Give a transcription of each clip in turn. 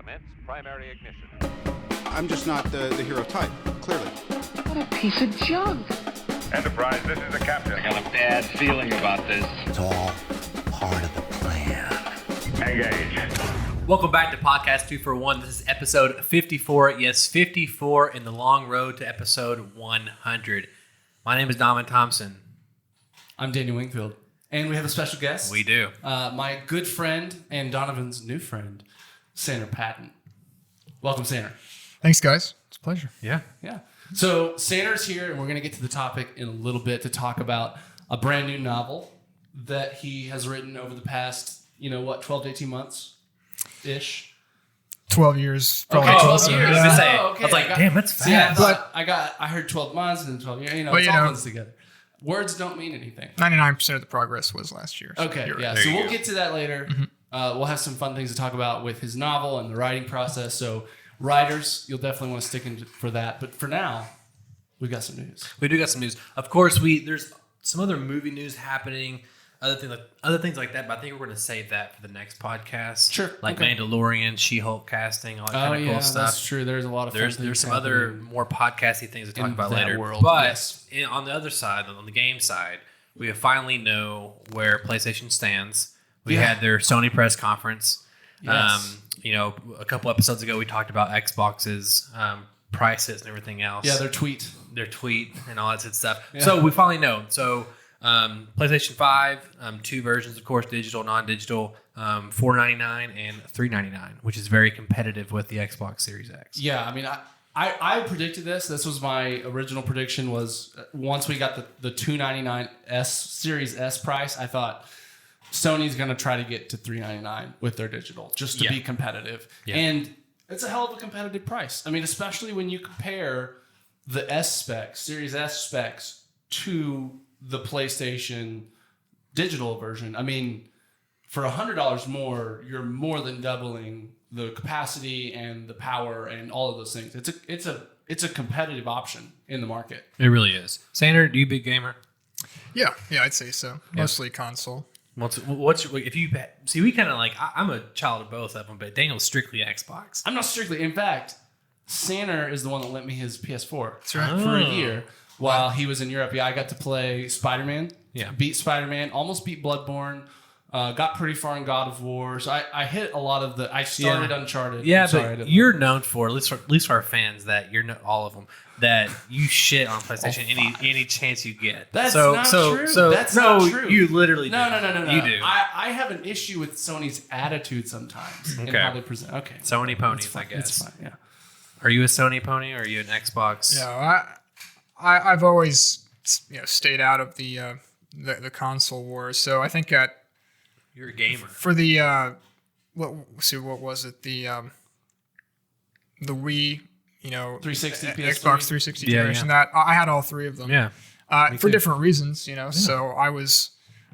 Commence primary ignition. I'm just not the hero type, clearly. What a piece of junk. Enterprise, this is the captain. I got a bad feeling about this. It's all part of the plan. Engage. Welcome back to Podcast 2 for 1. This is episode 54. Yes, 54 in the long road to episode 100. My name is Domin Thompson. I'm Daniel Wingfield. And we have a special guest. We do. My good friend and Donovan's new friend, Sanner Patton. Welcome, Sanner. Thanks, guys. It's a pleasure. Yeah. So Sanner's here, and we're going to get to the topic in a little bit to talk about a brand new novel that he has written over the past, 12 to 18 months-ish. 12 years. Probably Okay, 12 12 years. I was gonna say, Oh, okay. I was like, damn, that's fast. See, I heard 12 months and then 12 years. But, it's all comes together. Words don't mean anything. 99% of the progress was last year. So Okay, you're yeah. right. So we'll get to that later. We'll have some fun things to talk about with his novel and the writing process. So writers, you'll definitely want to stick in for that. But for now, we got some news. We do got some news. Of course, there's some other movie news happening, other things like that, but I think we're going to save that for the next podcast. Sure. Like Okay. Mandalorian, She-Hulk casting, all that kind of cool stuff. That's true. There's a lot of fun There's things some other happening. more podcasty things to talk in about that later. world, But yes. on the other side, on the game side, we finally know where PlayStation stands. We had their Sony press conference. Yes. A couple episodes ago, we talked about Xbox's prices and everything else. Yeah, their tweet. And all that good stuff. Yeah. So we finally know. So PlayStation 5, two versions, of course, digital, non-digital, $499 and $399, which is very competitive with the Xbox Series X. Yeah, I mean, I predicted this. This was my original prediction was once we got the $299 Series S price, I thought Sony's going to try to get to $399 with their digital just to be competitive. Yeah. And it's a hell of a competitive price. I mean, especially when you compare the S specs, Series S specs to the PlayStation digital version. I mean, for $100 more, you're more than doubling the capacity and the power and all of those things. It's a competitive option in the market. It really is. Sanner, do you big gamer? Yeah, I'd say so. Mostly console. What's if you see? We kind of like. I'm a child of both of them, but Daniel's strictly Xbox. I'm not strictly. In fact, Sanner is the one that lent me his PS4 That's right. for a year while he was in Europe. Yeah, I got to play Spider-Man. Yeah. Beat Spider-Man. Almost beat Bloodborne. Got pretty far in God of War. So I hit a lot of the. I started Uncharted. Yeah, I'm sorry, I but didn't- you're known for at least for our fans that you're not all of them that you shit on PlayStation any chance you get. That's not true. That's no, not true. You literally No. You do. I have an issue with Sony's attitude sometimes and Okay. how they present. Okay. Sony ponies, It's fine. I guess. It's fine. Yeah. Are you a Sony pony or are you an Xbox? Yeah, I've always stayed out of the console wars. So I think You're a gamer. for the what was it the Wii 360, Xbox PS3. 360 Yeah, generation that I had all three of them. Yeah. For different reasons, So I was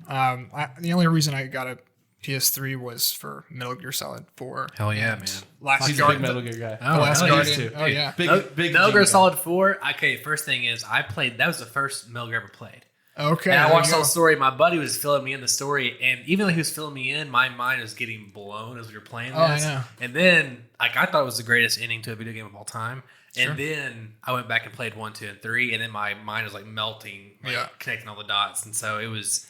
the only reason I got a PS3 was for Metal Gear Solid 4. Hell yeah, man. Last He's a big Guardian. Metal Gear guy. Oh, Last hell yeah. Guardian. Oh yeah. Big Metal Gear G guy. Solid 4. Okay, first thing is I played. That was the first Metal Gear I ever played. Okay. And I there watched you the go. whole story. My buddy was filling me in the story, and even though he was filling me in, my mind was getting blown as we were playing this. Oh, I know. And then, I thought it was the greatest ending to a video game of all time. And Sure. then I went back and played 1, 2, and 3, and then my mind was like melting, connecting all the dots. And so it was.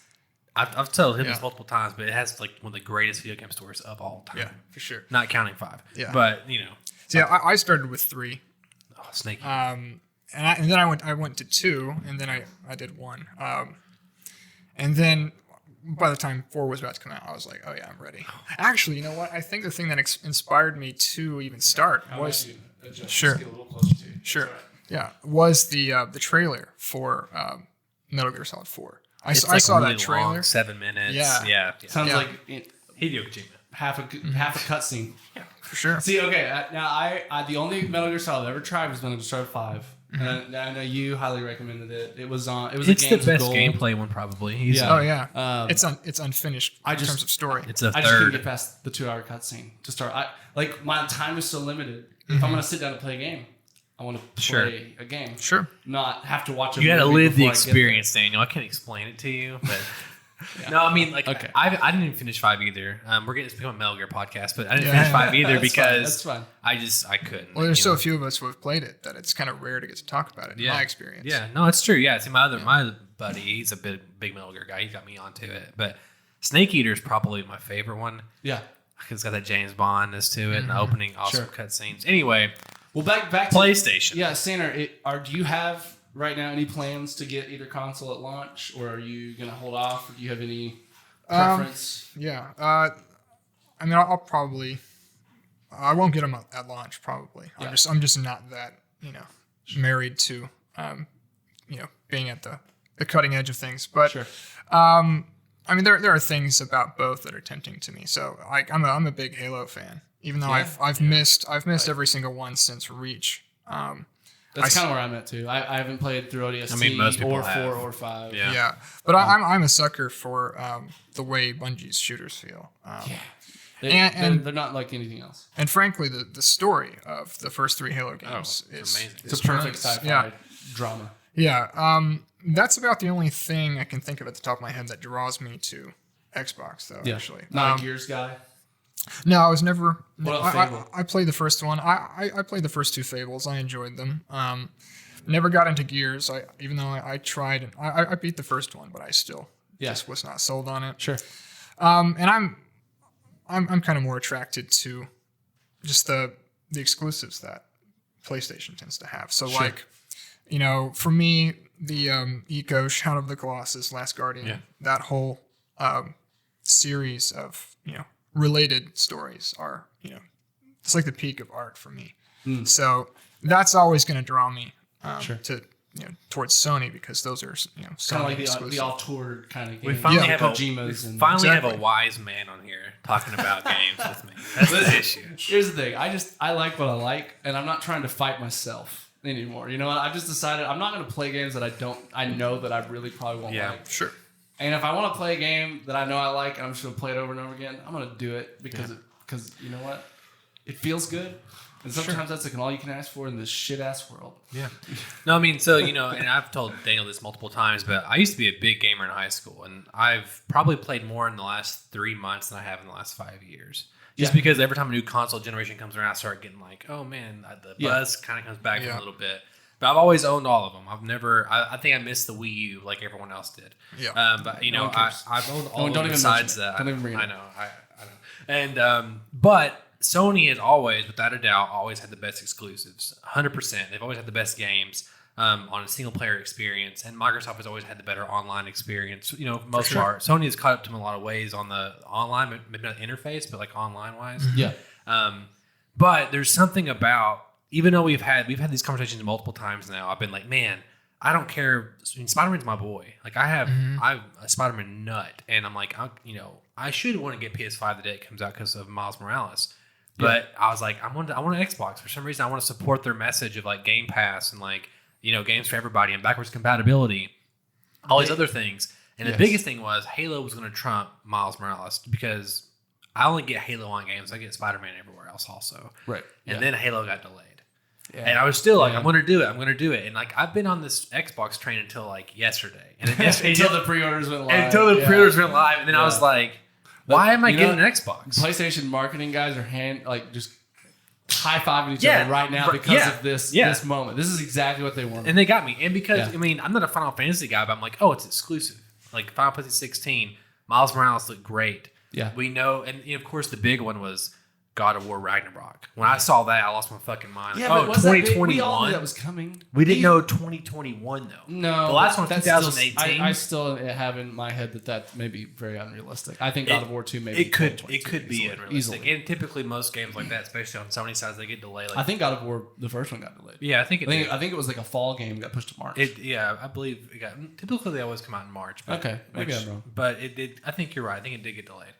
I've told him this multiple times, but it has like one of the greatest video game stories of all time. Yeah, for sure. Not counting 5. Yeah. But So yeah, I started with 3. oh, Snake. And then I went to 2, and then I did 1. And then by the time 4 was about to come out, I was like, oh yeah, I'm ready. Actually, you know what? I think the thing that inspired me to even start was Sure. Just get a little closer to you. sure, yeah, was the trailer for Metal Gear Solid 4. I saw really that trailer. long, 7 minutes. Yeah. Yeah. Sounds Yeah. like Hideo Kojima. half a cutscene. For sure. See, okay, now I the only Metal Gear Solid I ever tried was Metal Gear Solid 5. And I know you highly recommended it. It was on. It was. It's a the Games of best Gold. gameplay one, probably. Yeah. Oh yeah. It's unfinished in terms of story. It's a I just couldn't third. get past the 2-hour cutscene to start. My time is so limited. If I'm gonna sit down and play a game, I want to play a game. Sure. Not have to watch a You got to movie live the before I get there. experience, Daniel. I can't explain it to you, but No, I mean, like, Okay. I didn't even finish 5 either. We're getting to become a Metal Gear podcast, but I didn't Yeah. finish 5 either That's because fine. I couldn't. Well, there's you so know. few of us who have played it that it's kind of rare to get to talk about it. In my experience. Yeah, no, it's true. Yeah, see, my buddy, he's a big Metal Gear guy. He got me onto it, but Snake Eater is probably my favorite one. Yeah. Because it's got that James Bond-ness to it and the opening awesome cutscenes. Anyway, Well, back to PlayStation. Yeah, Sanner, do you have right now any plans to get either console at launch, or are you gonna hold off? Or do you have any preference? Yeah. I mean, I'll probably. I won't get them at launch. Probably. Yeah. I'm just not that married to being at the cutting edge of things. But Sure. I mean, there are things about both that are tempting to me. So like I'm a big Halo fan, even though I've missed every single one since Reach. That's kind of where I'm at too. I haven't played through ODST I mean, most people or have. 4 or 5. Yeah. Yeah, but I'm a sucker for the way Bungie's shooters feel. They're not like anything else. And frankly, the story of the first 3 Halo games it's is amazing. It's a perfect tremendous. sci-fi drama. Yeah. That's about the only thing I can think of at the top of my head that draws me to Xbox, though. Yeah. Actually, Not a Gears guy. no, I was never. What about Fable? I played the first one. I played the first 2 Fables. I enjoyed them. Never got into Gears. Even though I tried and I beat the first one, but I still just was not sold on it. Sure. And I'm kind of more attracted to just the exclusives that PlayStation tends to have. So like, for me, the Eco, Shadow of the Colossus, Last Guardian, that whole series of related stories are it's like the peak of art for me. So that's always going to draw me to towards Sony, because those are Sony Kind of like exclusive. the off-tour kind of We games. finally Kojima's and have a wise man on here talking about games with me. That's the issue. Here's the thing. I like what I like, and I'm not trying to fight myself anymore. You know what? I've just decided I'm not going to play games that I know that I really probably won't like. Sure. And if I want to play a game that I know I like and I'm just going to play it over and over again, I'm going to do it because you know what? It feels good. And sometimes that's like an all you can ask for in this shit ass world. Yeah. No, I mean, so, and I've told Daniel this multiple times, but I used to be a big gamer in high school, and I've probably played more in the last 3 months than I have in the last 5 years. Just because every time a new console generation comes around, I start getting like, oh man, the buzz kind of comes back a little bit. But I've always owned all of them. I've never. I think I missed the Wii U like everyone else did. Yeah. But I've owned all of them even besides mention it. that. Don't even bring it I up. know. I know. And but Sony has always, without a doubt, always had the best exclusives. 100%. They've always had the best games on a single player experience, and Microsoft has always had the better online experience. For most part, Sony has caught up to them in a lot of ways on the online, maybe not interface, but like online wise. Yeah. But there's something about, even though we've had these conversations multiple times now, I've been like, man, I don't care. I mean, Spider-Man's my boy. Like I'm a Spider-Man nut, and I'm like, I should want to get PS5 the day it comes out because of Miles Morales. But I was like, I want an Xbox. For some reason, I want to support their message of like Game Pass and like, games for everybody and backwards compatibility, all these other things. And the biggest thing was Halo was going to trump Miles Morales, because I only get Halo on games. I get Spider-Man everywhere else also. Right. And then Halo got delayed. Yeah. And I was still like, I'm going to do it. And like, I've been on this Xbox train until like yesterday. And until the pre-orders went live. And then I was like, why am I getting an Xbox? PlayStation marketing guys are just high-fiving each other right now because of this moment. This is exactly what they wanted. And they got me. And because, I'm not a Final Fantasy guy, but I'm like, oh, it's exclusive. Like Final Fantasy 16, Miles Morales looked great. Yeah. We know. And of course, the big one was God of War Ragnarok. When I saw that, I lost my fucking mind. Yeah, like, but was that big? 2021. We all knew that was coming. We didn't know 2021 though. No, the last one was that's 2018. I still have in my head that may be very unrealistic. I think God of War 2 maybe it could be unrealistic. Easily. And typically most games like that, especially on Sony sides, they get delayed. Like, I think God of War the first one got delayed. Yeah, I think I think it was like a fall game got pushed to March. I believe it got. Typically they always come out in March. But, okay, maybe I'm wrong. But it did. I think you're right. I think it did get delayed,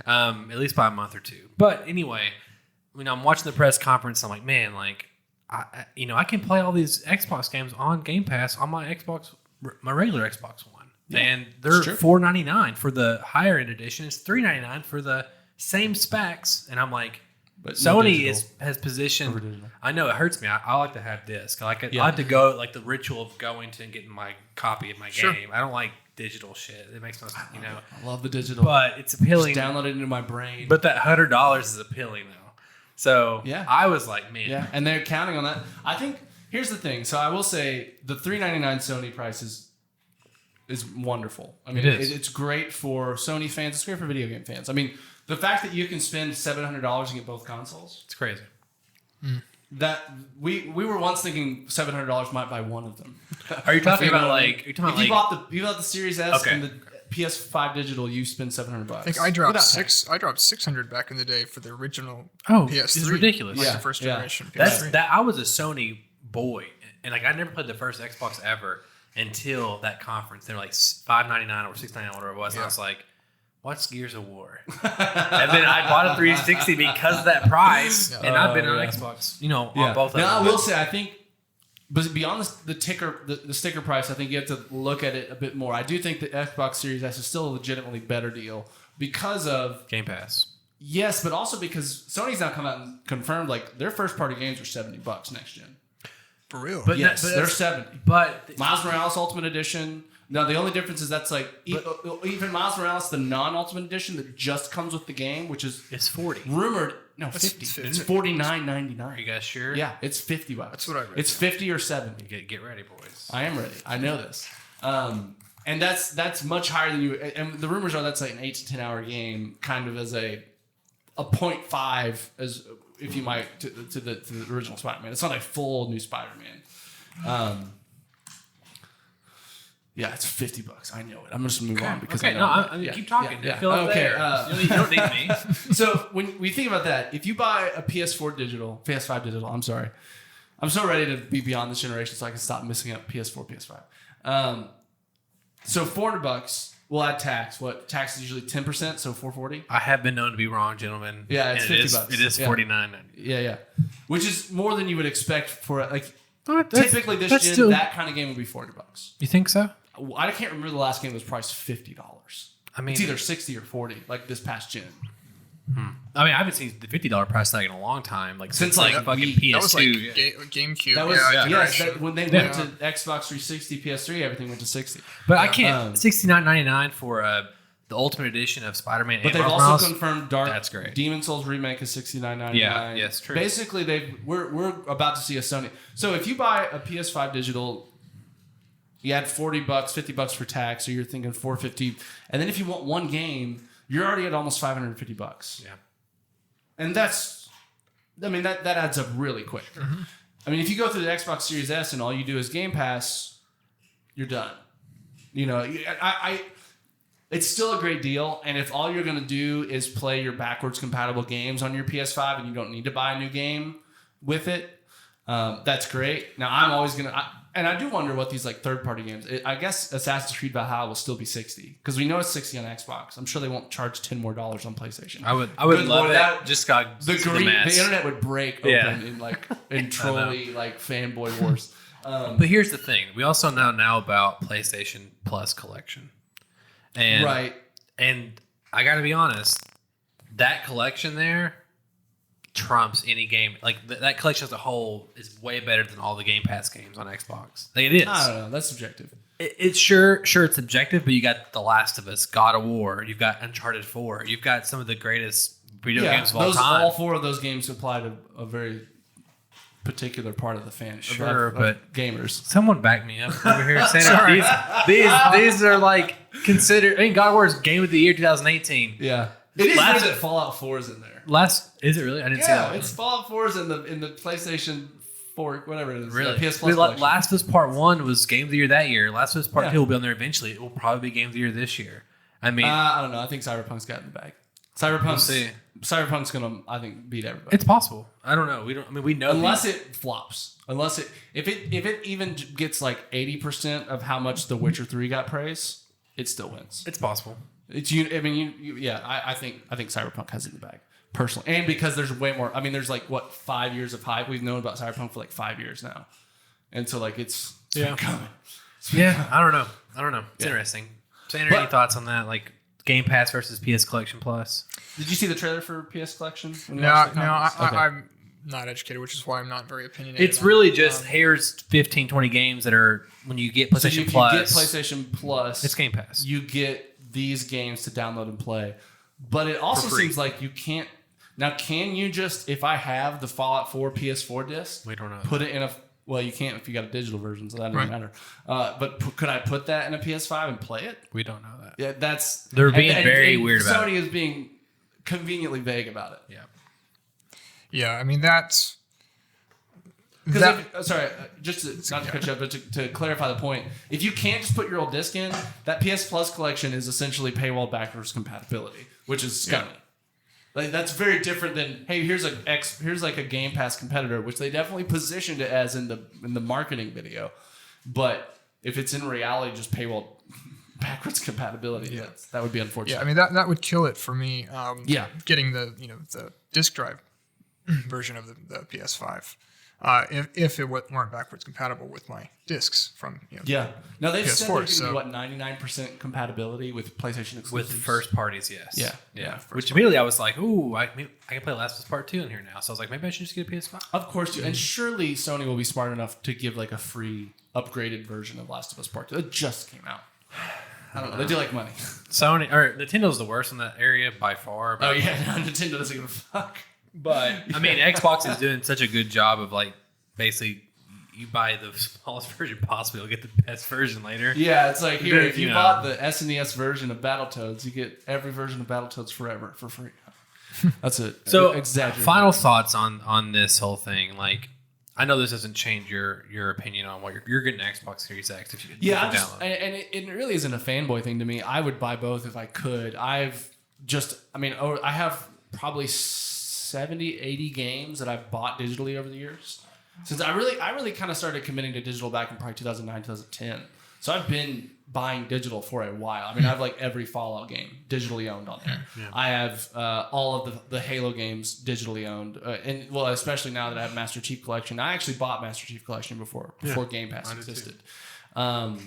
at least by a month or two. But anyway. I'm watching the press conference. I'm like, man, like, I can play all these Xbox games on Game Pass on my regular Xbox One, and they're $4.99 for the higher end edition. It's $3.99 for the same specs, and I'm like, but Sony has positioned. I know it hurts me. I like to have disc. I like to go like the ritual of going to and getting my copy of my game. I don't like digital shit. It makes no sense, I love the digital. But it's appealing. Just download it into my brain. But that $100 is appealing though. So yeah. I was like, man. Yeah, and they're counting on that. I think here's the thing. So I will say the $399 Sony price is wonderful. I mean, it's great for Sony fans. It's great for video game fans. I mean, the fact that you can spend $700 and get both consoles. It's crazy. That we were once thinking $700 might buy one of them. Are you talking about like? If you bought the Series S and the PS5 digital, you spend $700. I think I dropped $600 back in the day for the original PS3. It's ridiculous. Like the first generation That's PS3. I was a Sony boy, and like I never played the first Xbox ever until that conference. They were like $5.99 or $6.99, whatever it was. And I was like, what's Gears of War? And then I bought a 360 because of that price, and I've been on Xbox, on both of them. Now I will say, I think, but beyond the sticker price, I think you have to look at it a bit more. I do think the Xbox Series S is still a legitimately better deal because of Game Pass. Yes, but also because Sony's now come out and confirmed like their first party games are $70 next gen. For real. But Yes, they're 70. But Miles Morales Ultimate Edition. No, the only difference is that's like even Miles Morales, the non-Ultimate Edition that just comes with the game, which is it's 40. rumored. No, 50. It's $49.99. Are you guys sure? Yeah, it's $50. That's what I read. It's 50 or 70. Get ready, boys. I am ready. I know this. And that's much higher than you. And the rumors are that's like an 8 to 10 hour game, kind of as a 0.5 as if you might to the original Spider-Man. It's not a full new Spider-Man. Yeah, it's $50. I know it. I'm just gonna move on because I know. Keep talking. Yeah. Fill up Okay. there. You don't need me. So when we think about that, if you buy a PS5 digital, I'm sorry. I'm so ready to be beyond this generation so I can stop missing up PS4, PS5. So $400, we'll add tax. What tax is usually 10%, so $440. I have been known to be wrong, gentlemen. Yeah, it's and $50. It is $49.90. Yeah. Which is more than you would expect for like That's- typically this that's gen, still- that kind of game would be $40. You think so? I can't remember the last game that was priced $50. I mean, It's either 60 or 40, like this past gen. I haven't seen the $50 price tag in a long time. Like since like fucking Wii. PS2. That was like yeah. GameCube. That was yes. when they went to Xbox 360, PS3, everything went to 60. But I can't $69.99 for the Ultimate Edition of Spider-Man. But and they've Miles also Morales. confirmed Dark That's great. Demon Souls remake is $69.99. Yeah, yes, true. Basically, we're about to see a Sony. So if you buy a PS5 digital, you add $40, $50 for tax, so you're thinking $450. And then if you want one game, you're already at almost $550. Yeah. And that adds up really quick. Mm-hmm. I mean, if you go through the Xbox Series S and all you do is Game Pass, you're done. It's still a great deal. And if all you're going to do is play your backwards compatible games on your PS5 and you don't need to buy a new game with it, that's great. Now, I'm always going to... And I do wonder what these like third-party games... I guess Assassin's Creed Valhalla will still be $60. Because we know it's $60 on Xbox. I'm sure they won't charge $10 more on PlayStation. I would Good love Lord, that. Just got the internet would break open Yeah. in trolley like fanboy wars. But here's the thing: we also know now about PlayStation Plus collection, and Right. And I got to be honest, that collection there trumps any game. Like that collection as a whole is way better than all the Game Pass games on Xbox. Like, it is. I don't know. That's subjective. It's sure it's objective, but you got The Last of Us, God of War, you've got Uncharted 4, you've got some of the greatest video games of all time. All four of those games apply to a very particular part of the fan. Sure, of but gamers. Someone back me up over here saying these are like considered. I mean, God of War is Game of the Year 2018. Yeah, it is Last- weird that Fallout 4 is in there. Is it really? I didn't see that. It's Fallout 4 is in the PlayStation 4, whatever it is. Really? PS Plus. Last of Us Part 1 was Game of the Year that year. Last of Us Part Yeah. 2 will be on there eventually. It will probably be Game of the Year this year. I mean, I don't know. I think Cyberpunk's got it in the bag. Cyberpunk's gonna, I think, beat everybody. it's possible. I don't know. We know Unless it flops. If it even gets like 80% of how much The Witcher 3 got praise, it still wins. it's possible. I think Cyberpunk has it in the bag personally, and because there's way more. I mean, there's like 5 years of hype. We've known about Cyberpunk for like 5 years now, and so like it's coming. Yeah, I don't know. It's interesting. Sanner, any thoughts on that? Like Game Pass versus PS Collection Plus? Did you see the trailer for PS Collection? When you No, watched the no, conference? Okay. I'm not educated, which is why I'm not very opinionated. It's on really it. just here's 15, 20 games that are when you get So PlayStation if Plus. you get PlayStation Plus, It's Game Pass. You get these games to download and play. But it also For free. seems like you can't. Now, can you just, if I have the Fallout 4 PS4 disc, We don't know. put it in a. Well, you can't if you got a digital version, so that doesn't Right. matter. But could I put that in a PS5 and play it? We don't know that. Yeah, that's. They're being very weird about Sony is being conveniently vague about it. Yeah. Yeah, I mean that's. Because sorry, just to, not to cut you up, but to clarify the point, if you can't just put your old disc in, that PS Plus collection is essentially paywall backwards compatibility, which is scummy. Like that's very different than hey, here's like a Game Pass competitor, which they definitely positioned it as in the marketing video, but if it's in reality just paywall backwards compatibility, that would be unfortunate. Yeah, I mean that would kill it for me. Getting the disk drive version of the PS5. If it weren't backwards compatible with my discs from Now they've said PS4, there's gonna be 99% compatibility with PlayStation exclusives. With first parties, yes. Yeah. Which immediately I was like, ooh, I can play Last of Us Part 2 in here now. So I was like, maybe I should just get a PS5. Of course, and surely Sony will be smart enough to give like a free upgraded version of Last of Us Part 2. It just came out. I don't know. They do like money. Sony or Nintendo's the worst in that area by far. But, Oh yeah, Nintendo doesn't give a fuck. but I mean, Xbox is doing such a good job of like basically you buy the smallest version possible, you'll get the best version later. Yeah, it's like here, if you You know. bought the SNES version of Battletoads, you get every version of Battletoads forever for free. That's it. So, exaggerated. final thoughts on this whole thing. Like, I know this doesn't change your opinion on what you're getting an Xbox Series X if you Yeah, you I'm just, download. and it really isn't a fanboy thing to me. I would buy both if I could. I have probably 70, 80 games that I've bought digitally over the years. Since I really kind of started committing to digital back in probably 2009, 2010. So I've been buying digital for a while. I mean, I have like every Fallout game digitally owned on there. Yeah. I have all of the Halo games digitally owned. And well, especially now that I have Master Chief Collection. I actually bought Master Chief Collection before Game Pass existed. I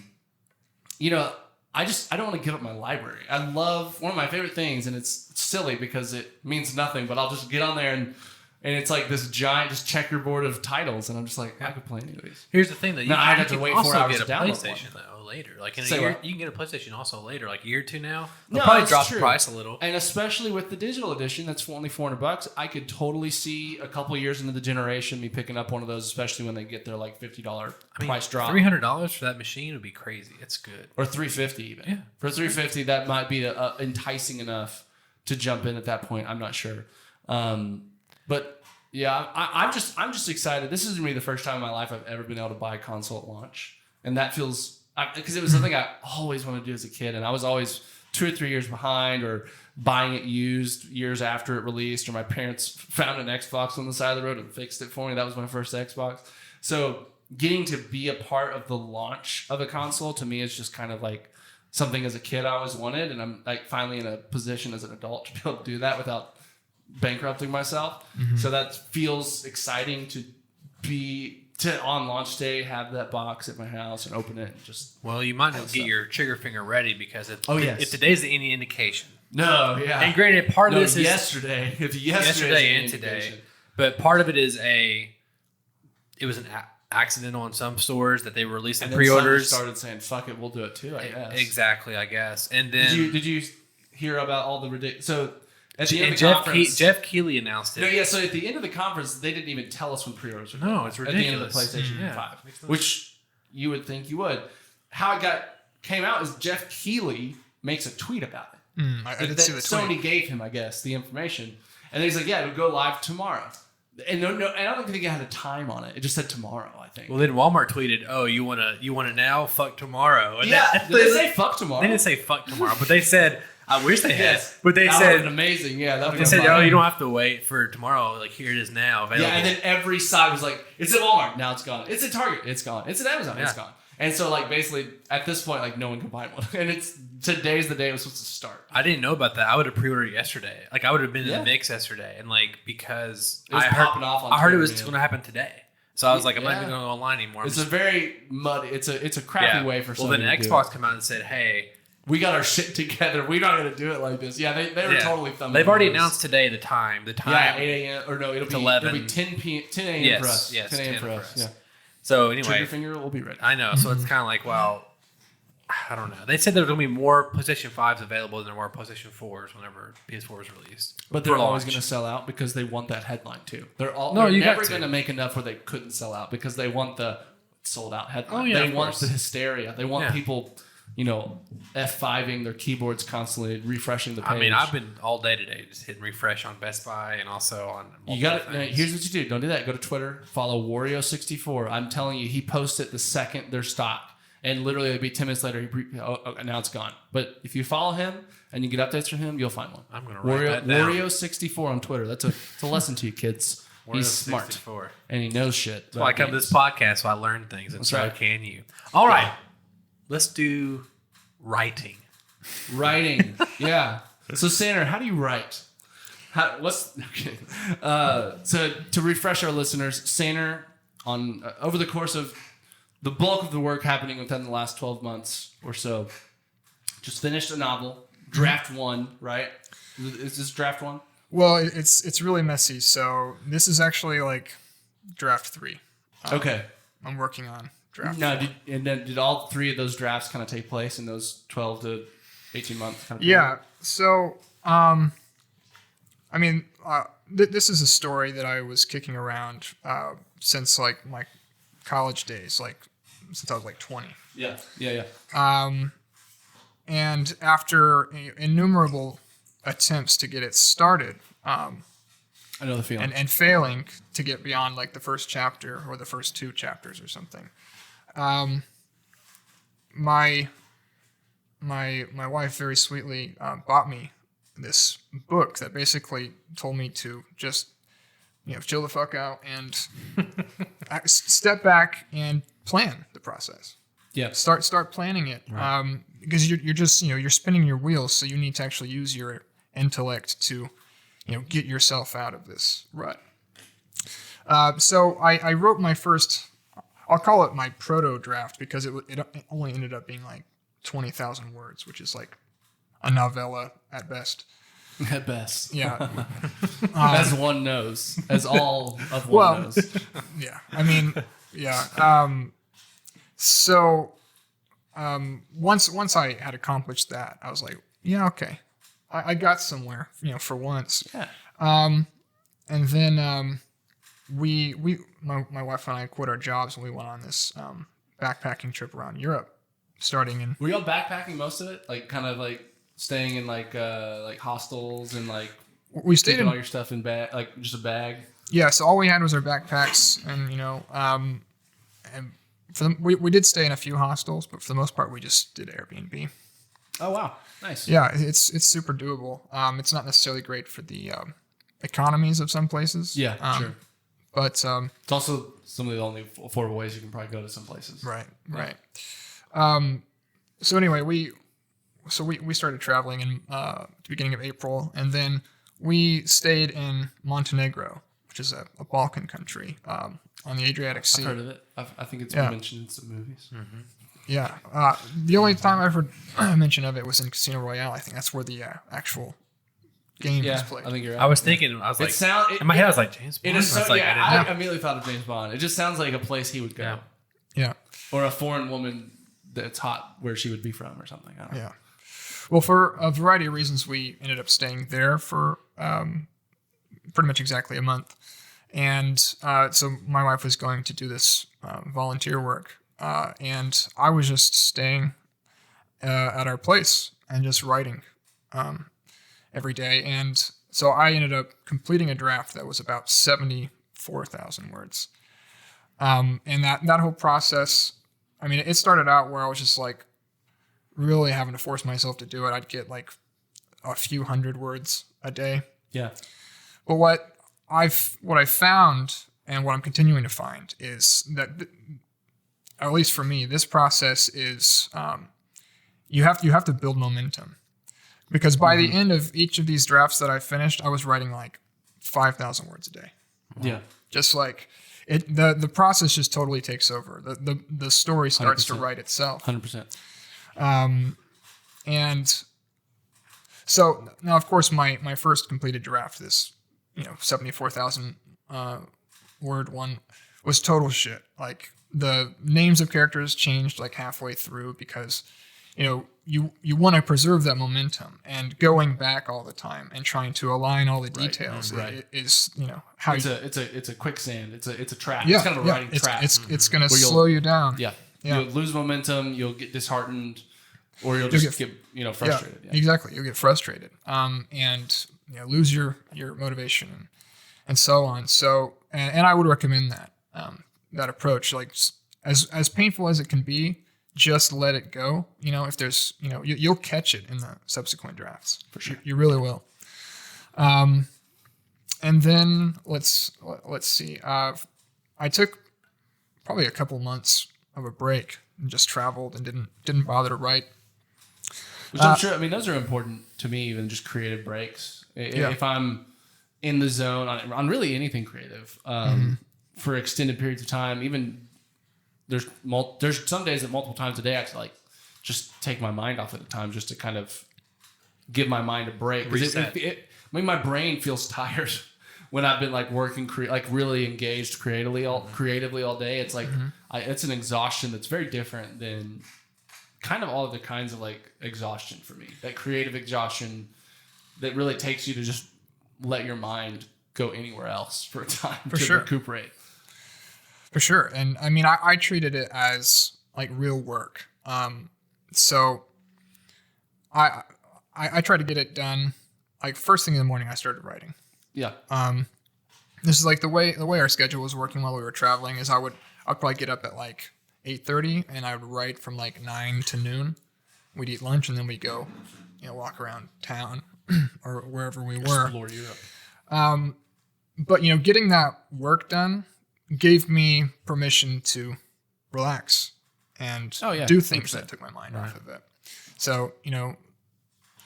don't want to give up my library. I love one of my favorite things, and it's silly because it means nothing, but I'll just get on there and it's like this giant just checkerboard of titles, and I'm just like, I could play any of these. Here's the thing though, you I'd have can to wait also 4 hours get a to download PlayStation though later. Like in a Say year, what? you can get a PlayStation also later, like a year or two now. They'll No, probably that's drop true. the price a little. And especially with the digital edition, that's only $400. I could totally see a couple years into the generation me picking up one of those, especially when they get their like $50 price drop. $300 for that machine would be crazy. It's good. Or $350 even. Yeah. For $350, that might be enticing enough to jump in at that point. I'm not sure. But yeah, I'm just excited. This is gonna be the first time in my life I've ever been able to buy a console at launch, and that feels because it was something I always wanted to do as a kid, and I was always 2 or 3 years behind, or buying it used years after it released, or my parents found an Xbox on the side of the road and fixed it for me. That was my first Xbox. So getting to be a part of the launch of a console to me is just kind of like something as a kid I always wanted, and I'm like finally in a position as an adult to be able to do that without bankrupting myself. So that feels exciting to on launch day have that box at my house and open it and just Well, you might not get your trigger finger ready because if today's any indication. And granted, part of this is yesterday. If yesterday and today, but part of it is it was an accident on some stores that they were releasing and then pre-orders. started saying, "Fuck it, we'll do it too." I guess Exactly, I guess. And then did you hear about all the ridiculous? So at the end and of the conference, Jeff Keighley announced it. No, yeah. So at the end of the conference, they didn't even tell us when pre-orders were. No, it's At the end of the ridiculous. PlayStation 5, which you would think you would. How it came out is Jeff Keighley makes a tweet about it. I did that see the tweet. Sony gave him, I guess, the information, and he's like, "Yeah, it'll go live tomorrow." And no, I don't think it had a time on it. It just said tomorrow, I think. Well, then Walmart tweeted, "Oh, you want it now? Fuck tomorrow." And Yeah, did they say fuck tomorrow? They didn't say fuck tomorrow, but they said, "I wish they had." Yes, But they that said, would've been amazing. Yeah, that would "They said, oh, you don't have to wait for tomorrow. Like here it is now available." Yeah, and then every side was like, "It's at Walmart, now it's gone. It's at Target, it's gone. It's at Amazon, it's Yeah. gone." And so, like, basically, at this point, like, no one can buy one. And today's the day it was supposed to start. I didn't know about that. I would have pre-ordered yesterday. Like I would have been in Yeah. the mix yesterday, and like because It was popping off on I heard it Twitter, was man. going to happen today. So I was like, I'm not Yeah. even going to go online anymore. It's a very muddy. It's a crappy way for. Well, Sony then to do Xbox it. came out and said, "Hey, we got our shit together. We're not going to do it like this. Yeah, they were totally thumbing. They've already their nose. announced today the time. Yeah, 8 a.m. Or no, it'll be 11. It'll be 10 a.m. for us. Yes, 10 a.m. for us. Yeah. So anyway, Trigger finger will be ready. I know. So it's kind of like, well, I don't know. They said there were going to be more PlayStation 5s available than there were PlayStation 4s whenever PS4 was released. But they're For always launch. going to sell out because they want that headline too. They're you got never to. going to make enough where they couldn't sell out because they want the sold out headline. Oh, yeah, they of want course. the hysteria. They want Yeah. people, F5ing their keyboards constantly, refreshing the page. I mean, I've been all day today just hitting refresh on Best Buy and also on. You got multiple to. things. Here's what you do. Don't do that. Go to Twitter. Follow Wario64. I'm telling you, he posts it the second they're stocked, and literally it'll be 10 minutes later. Now it's gone. But if you follow him and you get updates from him, you'll find one. I'm gonna write that down. Wario64 on Twitter. It's a lesson to you kids. He's smart 64. and he knows shit. That's why I come to this podcast, so I learn things, and That's so right. can you. All right, let's do writing. Writing. Yeah. So Sanner, how do you write? No kidding. So to refresh our listeners, Sanner on over the course of the bulk of the work happening within the last 12 months or so, just finished a novel, draft one, right? Is this draft one? Well, it's really messy. So this is actually like draft 3. Okay. I'm working on draft. Now, did all 3 of those drafts kind of take place in those 12 to 18 months? Kind of Yeah. So, this is a story that I was kicking around since like my college days, like since I was like 20. Yeah. Yeah. And after innumerable attempts to get it started, I know the feeling. and failing to get beyond like the first chapter or the first 2 chapters or something, my wife very sweetly bought me this book that basically told me to just chill the fuck out and step back and plan the process. Yeah. Start planning it, because you're just you're spinning your wheels, so you need to actually use your intellect to get yourself out of this rut. So I wrote my first, I'll call it my proto draft, because it only ended up being like 20,000 words, which is like a novella at best. At best. Yeah. As one knows. As all of one knows. Yeah. I mean, yeah. So once I had accomplished that, I was like, yeah, okay, I got somewhere, for once. Yeah. And then my wife and I quit our jobs and we went on this backpacking trip around Europe, starting in. Were y'all backpacking most of it? Like kind of like staying in like hostels and like We stayed taking in all your stuff in bag, like just a bag? Yeah, so all we had was our backpacks, and and we did stay in a few hostels, but for the most part we just did Airbnb. Oh wow, nice. Yeah, it's super doable. It's not necessarily great for the economies of some places. Yeah, sure. But It's also some of the only affordable ways you can probably go to some places. right. So anyway, we started traveling in the beginning of April, and then we stayed in Montenegro, which is a Balkan country on the Adriatic Sea. I've heard of it. I think it's been mentioned in some movies. Mm-hmm. Yeah. The only time I've heard mention of it was in Casino Royale. I think that's where the actual game is played. I think you're right. I was thinking, I was like, in my head, I was like, James Bond. It is so, I was like, yeah, I didn't know. I immediately thought of James Bond. It just sounds like a place he would go. Yeah. Yeah. Or a foreign woman that's hot where she would be from or something. I don't know. Yeah. Well, for a variety of reasons, we ended up staying there for pretty much exactly a month. And so my wife was going to do this volunteer work. And I was just staying at our place and just writing every day. And so I ended up completing a draft that was about 74,000 words. And that whole process, I mean, it started out where I was just like really having to force myself to do it. I'd get like a few hundred words a day. Yeah. But what I found and what I'm continuing to find is that, at least for me, this process is you have to build momentum, because by the end of each of these drafts that I finished, I was writing like 5,000 words a day. Yeah. Just like it, the process just totally takes over. The story starts to 100%. write itself. 100%. And so now, of course, my first completed draft, this 74,000 word one, was total shit. Like the names of characters changed like halfway through because you want to preserve that momentum, and going back all the time and trying to align all the details is how it's a quicksand. It's a trap. Yeah, It's kind of a riding trap. It's going to slow you down. Yeah. Yeah. You'll lose momentum. You'll get disheartened, or you'll just get frustrated. Yeah, exactly. You'll get frustrated, and lose your motivation, and so on. So, and I would recommend that approach. Like as painful as it can be, just let it go. If there's you'll catch it in the subsequent drafts For sure. You really will. And then let's see. I took probably a couple months of a break and just traveled and didn't bother to write. Which I'm sure. I mean, those are important to me. Even just creative breaks. If I'm in the zone on really anything creative for extended periods of time, even there's some days that multiple times a day I have to like just take my mind off at the time just to kind of give my mind a break. My brain feels tired when I've been like working like really engaged creatively all day. It's like it's an exhaustion that's very different than kind of all of the kinds of like exhaustion for me. That creative exhaustion that really takes you to just let your mind go anywhere else for a time recuperate. For sure. And I mean, I treated it as like real work. So I tried to get it done. Like first thing in the morning, I started writing. Yeah. This is like the way our schedule was working while we were traveling is I'd probably get up at like 8:30 and I would write from like 9 to noon. We'd eat lunch and then we'd go, walk around town or wherever we were. Explore Europe. But getting that work done gave me permission to relax and do things 100%. That took my mind off of it. So,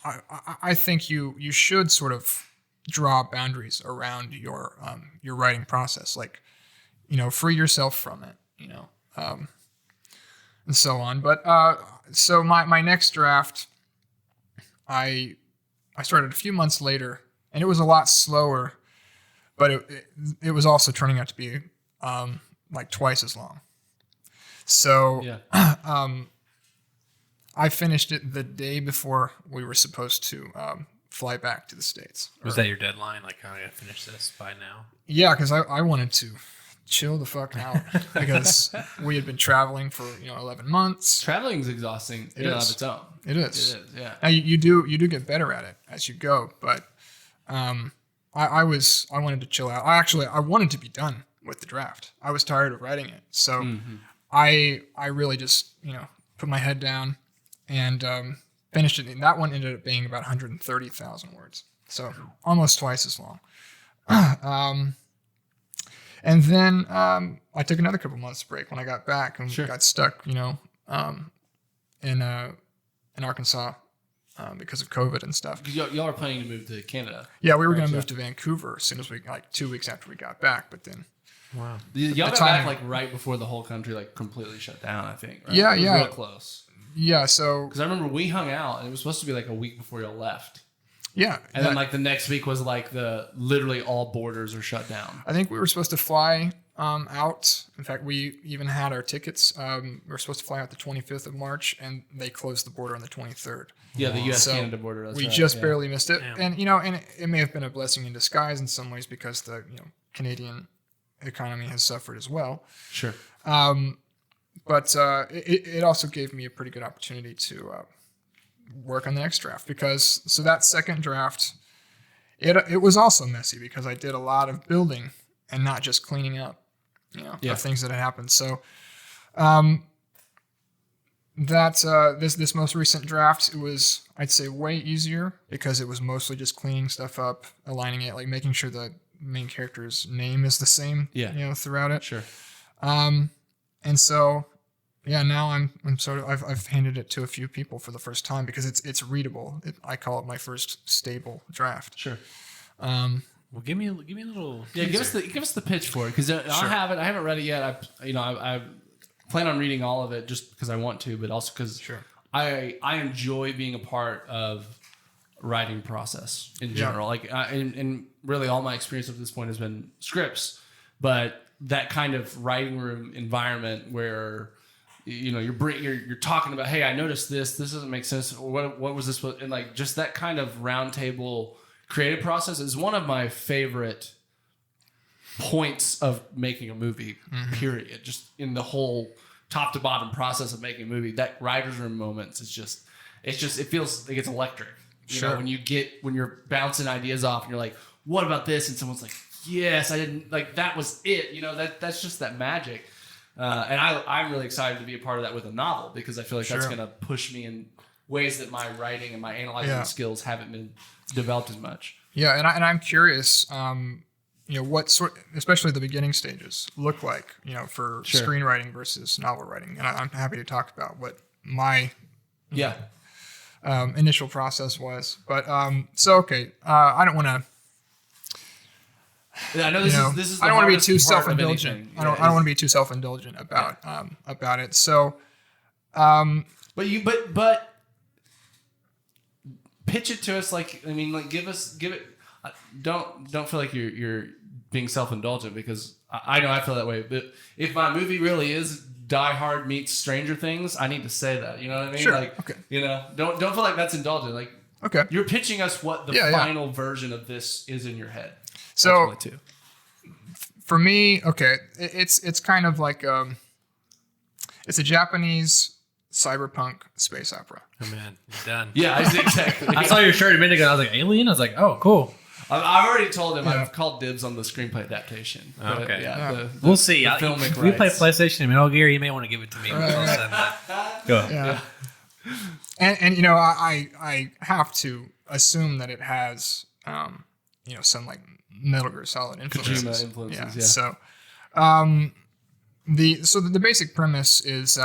I think you should sort of draw boundaries around your writing process, like, free yourself from it, and so on. But so my next draft, I started a few months later, and it was a lot slower, but it was also turning out to be like twice as long. So I finished it the day before we were supposed to fly back to the States. Was that your deadline? Like, I gotta finish this by now? Yeah, because I wanted to chill the fuck out because we had been traveling for 11 months. Traveling is exhausting in and of its own. It is. It is. Yeah. Now you do get better at it as you go, but I wanted to chill out. I wanted to be done with the draft. I was tired of writing it, so I really just put my head down and finished it. And that one ended up being about 130,000 words, so almost twice as long. And then I took another couple months break when I got back and got stuck, in Arkansas because of COVID and stuff. Y'all are planning to move to Canada. Yeah, we were going to move to Vancouver as soon as 2 weeks after we got back, but then. Wow. Y'all got back like right before the whole country like completely shut down, I think. Right? Yeah, it was real close. Yeah, so. Because I remember we hung out and it was supposed to be like a week before y'all left. Yeah. And then like the next week was like literally all borders are shut down. I think we were supposed to fly out. In fact, we even had our tickets. We were supposed to fly out the 25th of March and they closed the border on the 23rd. Yeah, the U.S.-Canada border. That's we just barely missed it. Yeah. And, and it may have been a blessing in disguise in some ways because the Canadian economy has suffered as well. Sure. But it also gave me a pretty good opportunity to work on the next draft because that second draft, it was also messy because I did a lot of building and not just cleaning up, of things that had happened. So this most recent draft, it was, I'd say, way easier because it was mostly just cleaning stuff up, aligning it, like making sure the main character's name is the same, throughout it. Sure. And so, now I'm sort of, I've handed it to a few people for the first time because it's readable. I call it my first stable draft. Sure. Well, give me a little. Yeah, give us the pitch for it because I haven't read it yet. I plan on reading all of it just because I want to, but also because I enjoy being a part of writing process in general. Like, and really all my experience up to this point has been scripts, but that kind of writing room environment where, you're talking about, hey, I noticed this doesn't make sense. What was this? And like, just that kind of round table creative process is one of my favorite points of making a movie, period. Just in the whole top to bottom process of making a movie, that writer's room moments it feels like it's electric. You know, when you're bouncing ideas off and you're like, what about this? And someone's like, yes, I didn't, like, that was it. That's just that magic. And I'm really excited to be a part of that with a novel, because I feel like that's going to push me in ways that my writing and my analyzing skills haven't been developed as much. Yeah. And I'm curious, what sort, especially the beginning stages, look like, for screenwriting versus novel writing. And I'm happy to talk about what my initial process was. But I don't want to. Yeah, I know this is. I don't want to be too self-indulgent. I don't want to be too self-indulgent about it. So, but pitch it to us. Like, I mean, like, give it. Don't feel like you're being self-indulgent, because I know I feel that way. But if my movie really is Die Hard meets Stranger Things, I need to say that. You know what I mean? Sure. Like, okay. Don't feel like that's indulgent. Like, okay, you're pitching us what the final version of this is in your head. So, for me, it's kind of like it's a Japanese cyberpunk space opera. Oh man, you're done. Yeah, exactly. I saw your shirt a minute ago. I was like, Alien. I was like, oh, cool. I've already told him I've called dibs on the screenplay adaptation. But Okay. We'll see. If we play PlayStation and Metal Gear, you may want to give it to me. Go ahead. Yeah. And I have to assume that it has some like Metal Gear Solid influences. Kojima influences. Yeah. So the basic premise is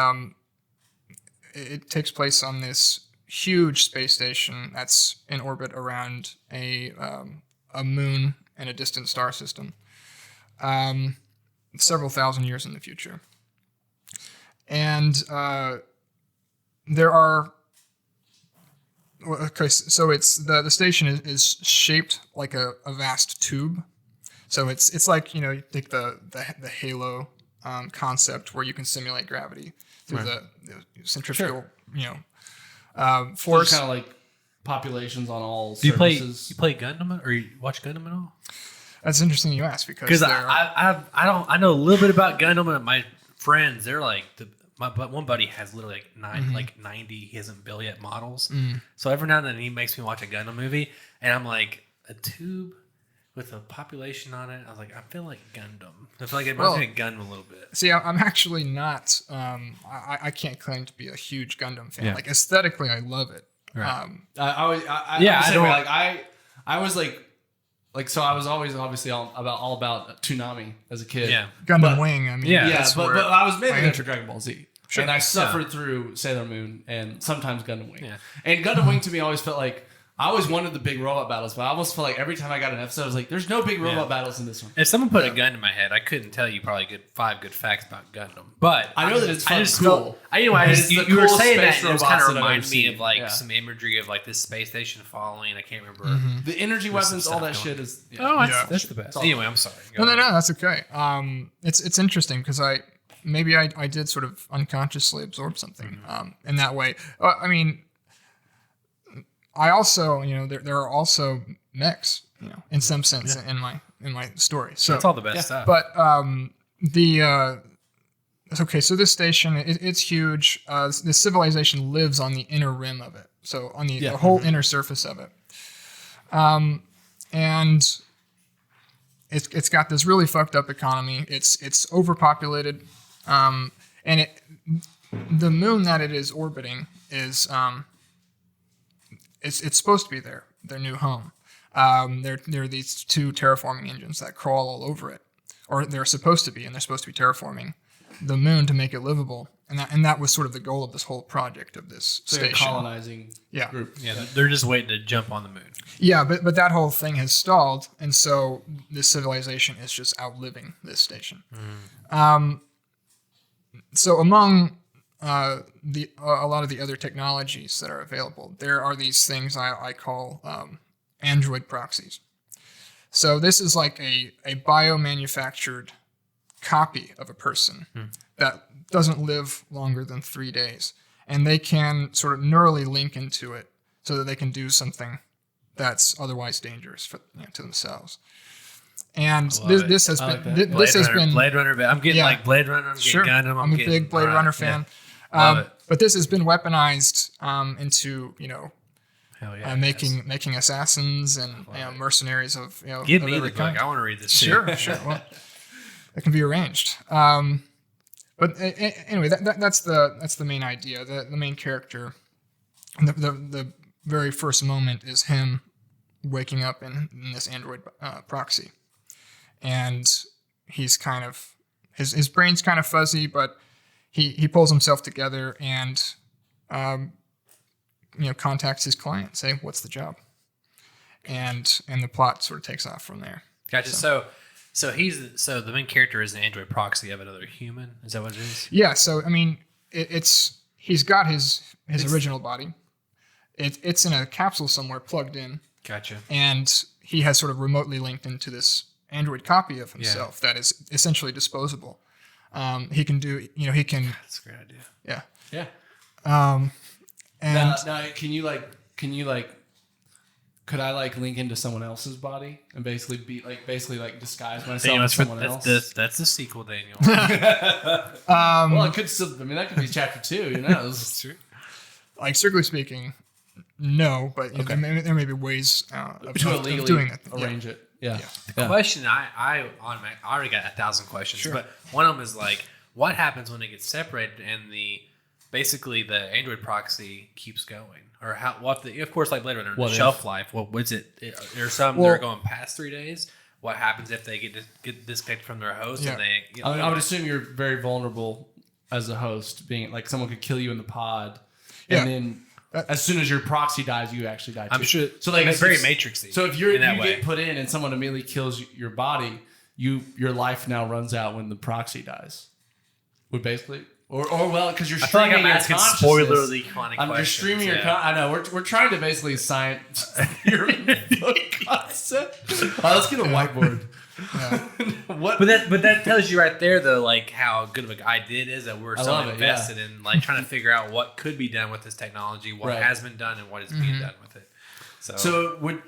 it takes place on this huge space station that's in orbit around a moon in a distant star system, several thousand years in the future. And there are. Okay, so it's the station is shaped like a vast tube. So it's like, you take the Halo concept where you can simulate gravity through the centrifugal force. Kind of like populations on all Do you surfaces. play Gundam, or you watch Gundam at all? That's interesting you ask, because I know a little bit about Gundam, and my friends, they're like but one buddy has literally like 90 he hasn't built yet models. So every now and then he makes me watch a Gundam movie, and I'm like, a tube with a population on it. I was like, I feel like Gundam. I feel like it reminds me of Gundam a little bit. See, I'm actually not. I can't claim to be a huge Gundam fan. Yeah. Like, aesthetically, I love it. Right. I was always obviously all about Toonami as a kid. Yeah. Gundam Wing. I mean, but I was mainly into Dragon Ball Z. Sure. And I suffered through Sailor Moon and sometimes Gundam Wing. Yeah. And Gundam Wing to me always felt like, I always wanted the big robot battles, but I almost felt like every time I got an episode, I was like, there's no big robot battles in this one. If someone put a gun in my head, I couldn't tell you probably 5 good facts about Gundam. But I know that it's fun, cool. You were saying that, it was kind of reminded me of like some imagery of like this space station falling. I can't remember. Mm-hmm. The energy weapons, all that shit is... Yeah. That's the best. Anyway, I'm sorry. No, that's okay. It's interesting because I did sort of unconsciously absorb something in that way. I mean... I also, there are also mechs, in some sense in my story. So that's all the best stuff. But so this station, it's huge. The civilization lives on the inner rim of it, so on the whole inner surface of it, and it's got this really fucked up economy. It's overpopulated, and the moon that it is orbiting is. It's supposed to be their new home. There are these 2 terraforming engines that crawl all over it, or they're supposed to be, and they're supposed to be terraforming the moon to make it livable. And that was sort of the goal of this whole project of this station. Colonizing group. Yeah, they're just waiting to jump on the moon. Yeah, but that whole thing has stalled, and so this civilization is just outliving this station. So among a lot of the other technologies that are available. There are these things I call Android proxies. So this is like a biomanufactured copy of a person that doesn't live longer than 3 days, and they can sort of neurally link into it so that they can do something that's otherwise dangerous to themselves. And this has been Blade Runner. I'm getting like Blade Runner. I'm sure. getting Gundam. I'm a big Blade Runner fan. But this has been weaponized into Hell yeah, making assassins and mercenaries of Give of me every the kind. book. I want to read this. Sure, too. sure. Well, it can be arranged. But anyway, that's the main idea. The main character, the very first moment is him waking up in this Android proxy, and he's kind of his brain's kind of fuzzy, but he pulls himself together and contacts his client, say, "What's the job?" And the plot sort of takes off from there. Gotcha. So the main character is an Android proxy of another human. Is that what it is? Yeah. So I mean, he's got his original body. It's in a capsule somewhere plugged in. Gotcha. And he has sort of remotely linked into this Android copy of himself that is essentially disposable. He can do, he can. That's a great idea. Yeah. Yeah. And now, could I link into someone else's body and basically disguise myself as someone else? That's the sequel, Daniel. Well, it could still. I mean, that could be chapter 2. That's true. like strictly speaking, no. But there may be ways of legally doing that. arrange it. Yeah. The question I already got 1,000 questions, but one of them is like, what happens when it gets separated and basically the Android proxy keeps going, or of course, like Blade Runner, the shelf life. What was it? There's some that are going past 3 days. What happens if they get disconnected from their host and they? I would assume you're very vulnerable as a host, being like someone could kill you in the pod, and then as soon as your proxy dies, you actually die too. I'm sure. So it's very Matrixy. So if you get put in and someone immediately kills your body, your life now runs out when the proxy dies. Would basically. Or because you're streaming I'm your asking consciousness. spoilerly questions. You're streaming your I know. We're trying to basically science your book concept. Let's get a whiteboard. But that tells you right there, though, like how good of a guy it is that we're so invested in like trying to figure out what could be done with this technology, what has been done, and what is being done with it. So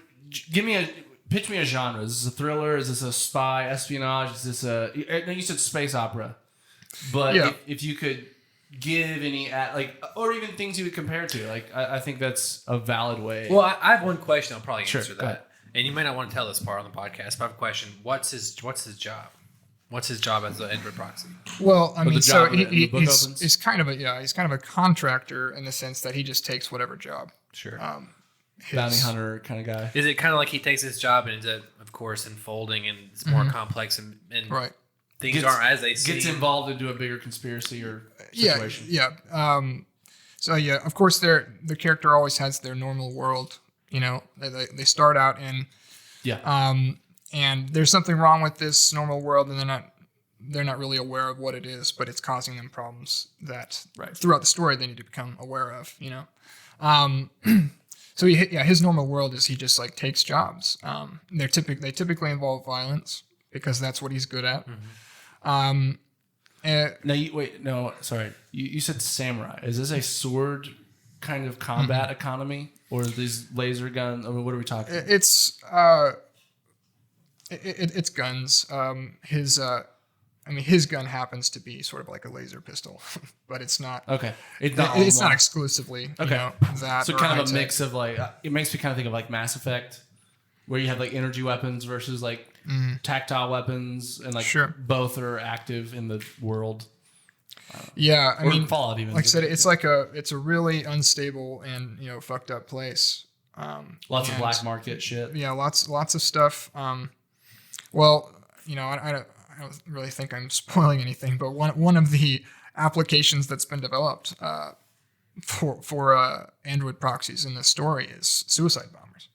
pitch me a genre. Is this a thriller? Is this a spy espionage? Is this you said space opera. But if you could give any or even things you would compare to, I think that's a valid way. Well, I have one question. I'll probably answer go ahead. that, and you might not want to tell this part on the podcast. But I have a question. What's his job? What's his job as an Android proxy? Well, I mean, so he's he's kind of a contractor in the sense that he just takes whatever job. Sure. Bounty hunter kind of guy. Is it kind of like he takes his job and ends up, of course, unfolding and it's more complex and right. Things aren't as they seem. Gets involved into a bigger conspiracy or situation. Yeah. So of course, the character always has their normal world. They start out in. Yeah. And there's something wrong with this normal world, and they're not really aware of what it is, but it's causing them problems that throughout the story they need to become aware of. So his normal world is he just takes jobs. They typically involve violence because that's what he's good at. You said samurai. Is this a sword kind of combat economy, or is these laser guns? I mean, what are we talking? It's guns. His gun happens to be sort of like a laser pistol, but it's not. Okay, it's not exclusively. That. So kind of a mix of it makes me kind of think of Mass Effect, where you have energy weapons versus tactile weapons, and both are active in the world. Yeah, I mean, Fallout even. Like I said, it's a really unstable and fucked up place. Lots of black market shit. Yeah, lots of stuff. Well, I don't really think I'm spoiling anything, but one of the applications that's been developed for Android proxies in this story is suicide bombers.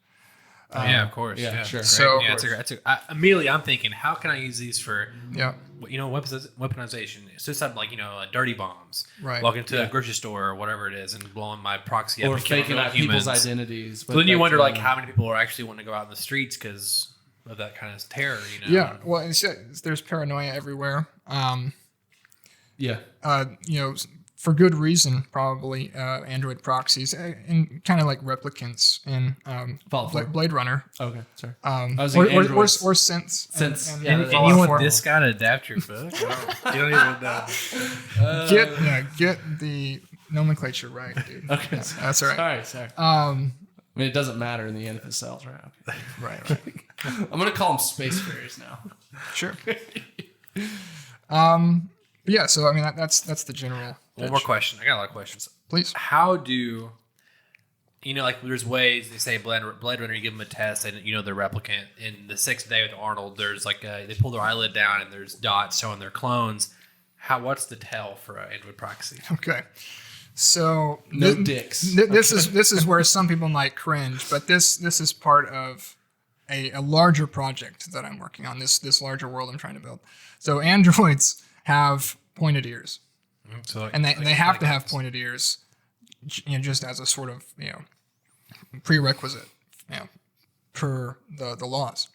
Yeah, of course. yeah, Yeah, sure. Great. So- yeah, immediately I'm thinking, how can I use these for, Yeah. weaponization? It's just like, dirty bombs. Right. Walking into a grocery store or whatever it is and blowing my proxy up Or and killing faking real out people's humans. identities. So then you wonder, like, how many people are actually wanting to go out in the streets because of that kind of terror, Yeah. Well, there's paranoia everywhere. Yeah. For good reason, probably Android proxies and kind of like replicants in Fallout 4. Blade Runner, Okay, sorry. or Androids. Synths. Synths, and, yeah, And, that- and Fallout you want 4. this guy to adapt your book? You don't even know. Get the nomenclature right, dude. Okay. Yeah, that's all right. Sorry. I mean, it doesn't matter in the end if it sells, right? Okay. Right. I'm gonna call them space fairies now. Sure. Yeah. So I mean, that's the general. One more question. I got a lot of questions. Please. How do like there's ways they say Blade Runner, you give them a test and they're replicant. In the 6th Day with Arnold, there's like they pull their eyelid down and there's dots showing their clones. What's the tell for an Android proxy? Okay. So No dicks. This is where some people might cringe, but this is part of a larger project that I'm working on. This larger world I'm trying to build. So androids have pointed ears, So and they have to have pointed ears, just as a sort of prerequisite, per the laws.